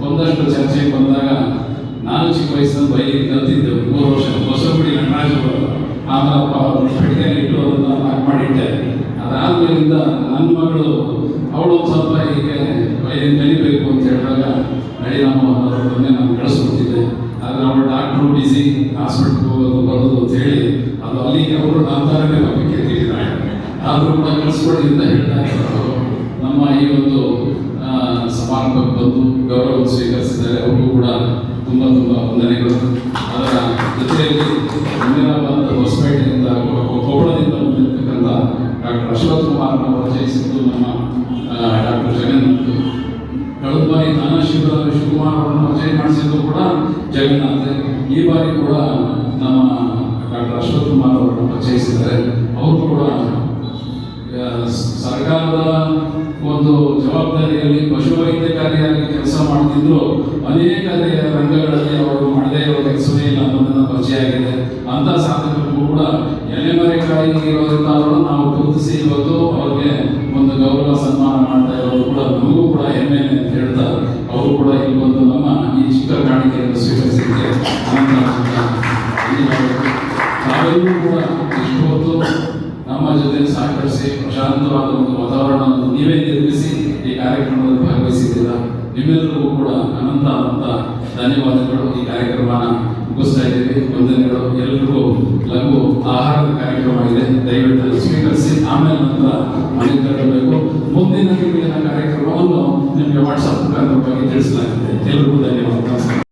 ಒಂದಷ್ಟು ಚರ್ಚೆಗೆ ಬಂದಾಗ ನಾನು ಚಿಕ್ಕ ವಯಸ್ಸಲ್ಲಿ ವೈಲಿನ್ ಕಲ್ತಿದ್ದೆ 3 ವರ್ಷ. ಹೊಸಗುಡಿ ನಟರಾಜರು ಆಮೇಲೆ ಪೆಟ್ಟಿಗೆ ಇಟ್ಟು ಅದನ್ನು ಲಾಕ್ ಮಾಡಿಟ್ಟೆ. ಅದಾದ್ಮೇಲಿಂದ ನನ್ನ ಮಗಳು ಅವಳು ಒಂದು ಸ್ವಲ್ಪ ಹೀಗೆ ವೈಲಿನ್ ಕಲಿಬೇಕು ಅಂತ ಹೇಳಿದಾಗ ನಳಿನಮ್ಮ ಅವರನ್ನೇ ನಾನು ಕಳಿಸ್ಕೊಡ್ತಿದ್ದೆ. ಆದರೆ ಅವಳು ಡಾಕ್ಟ್ರು ಬಿಸಿ, ಹಾಸ್ಪಿಟ್ಲ್ಗೆ ಹೋಗೋದು ಬರೋದು ಅಂತ ಹೇಳಿ ಅದು ಅಲ್ಲಿಗೆ ಅವರು ನಂತರನೇ ನಂಬಿಕೆ ತಿಳಿದಾಳೆ. ಆದರೂ ಕೂಡ ಕಳಿಸ್ಕೊಡಿ ಅಂತ ಹೇಳ್ತಾ ಇದ್ದಾರೆ. ನಮ್ಮ ಈ ಒಂದು ಸಮಾರಂಭಕ್ಕೆ ಬಂದು ಗೌರವ ಸ್ವೀಕರಿಸಿದ್ದಾರೆ. ಅವ್ರಿಗೂ ಕೂಡ ತುಂಬ ವಂದನೆಗಳು. ಅದರ ಜೊತೆಯಲ್ಲಿ ಹುಮ್ಮೇರಾಬಾದ್ ಹೊಸಪೇಟೆಯಿಂದ ಕೊಪ್ಪಳದಿಂದ ಬಂದಿರತಕ್ಕಂಥ ಡಾಕ್ಟರ್ ಅಶ್ವಥ್ ಕುಮಾರ್ ಅವರು ಪರಿಚಯಿಸಿದ್ದು ನಮ್ಮ ಡಾಕ್ಟರ್ ಜಗನ್ನಾಥ್. ಕಳೆದ ಬಾರಿ ದಾನಶಿವರ ಶಿವಕುಮಾರ್ ಅವರನ್ನು ಪರಿಚಯ ಮಾಡಿಸಿದ್ದು ಕೂಡ ಜಗನ್ನಾಥ್. ಈ ಬಾರಿ ಕೂಡ ನಮ್ಮ ಡಾಕ್ಟರ್ ಅಶ್ವಥ್ ಕುಮಾರ್ ಅವರನ್ನು ಪರಿಚಯಿಸಿದ್ದಾರೆ. ಅವರು ಕೂಡ ಸರ್ಕಾರದ ಒಂದು ಜವಾಬ್ದಾರಿಯಲ್ಲಿ ಪಶುವೈದ್ಯಕಾರಿಯಾಗಿ ಕೆಲಸ ಮಾಡ್ತಿದ್ರು. ಅನೇಕ ರಂಗಗಳಲ್ಲಿ ಅವರು ಮಾಡದೇ ಇರೋ ಕೆಲಸವೇ ಇಲ್ಲ ಅನ್ನೋದನ್ನು ಪರಿಚಯ ಆಗಿದೆ. ಅಂಥ ಸಾಧಕರಿಗೂ ಕೂಡ ಎಲೆಮರೆಕಾಯಿ ಇರೋದ್ರಿಂದ ಅವರನ್ನು ನಾವು ಗುರುತಿಸಿ ಇವತ್ತು ಅವ್ರಿಗೆ ಒಂದು ಗೌರವ ಸನ್ಮಾನ ಮಾಡ್ತಾ ಇರೋದು ಕೂಡ ನಮ್ಮ ಸುಂದರವಾದ ಒಂದು ವಾತಾವರಣವನ್ನು ನೀವೇ ನಿರ್ಮಿಸಿ ಈ ಕಾರ್ಯಕ್ರಮದಲ್ಲಿ ಭಾಗವಹಿಸಿದ್ದೀರಾ. ನಿಮ್ಮೆಲ್ಲರಿಗೂ ಕೂಡ ಅನಂತ ಧನ್ಯವಾದಗಳು. ಈ ಕಾರ್ಯಕ್ರಮನ ಮುಗಿಸ್ತಾ ಇದ್ದೀವಿ. ವಂದನೆಗಳು. ಎಲ್ಲರಿಗೂ ಲಘು ಆಹಾರದ ಕಾರ್ಯಕ್ರಮ ಇದೆ, ದಯವಿಟ್ಟು ಸ್ವೀಕರಿಸಿ ಆಮೇಲೆ ನಂತರ ಮನೆಗೆ ತರಬೇಕು. ಮುಂದಿನ ತಿಂಗಳಿನ ಕಾರ್ಯಕ್ರಮವನ್ನು ನಿಮಗೆ ವಾಟ್ಸಪ್ ಮುಖಾಂತರವಾಗಿ ತಿಳಿಸಲಾಗುತ್ತೆ. ಎಲ್ಲರಿಗೂ ಧನ್ಯವಾದ. ನಮಸ್ಕಾರ.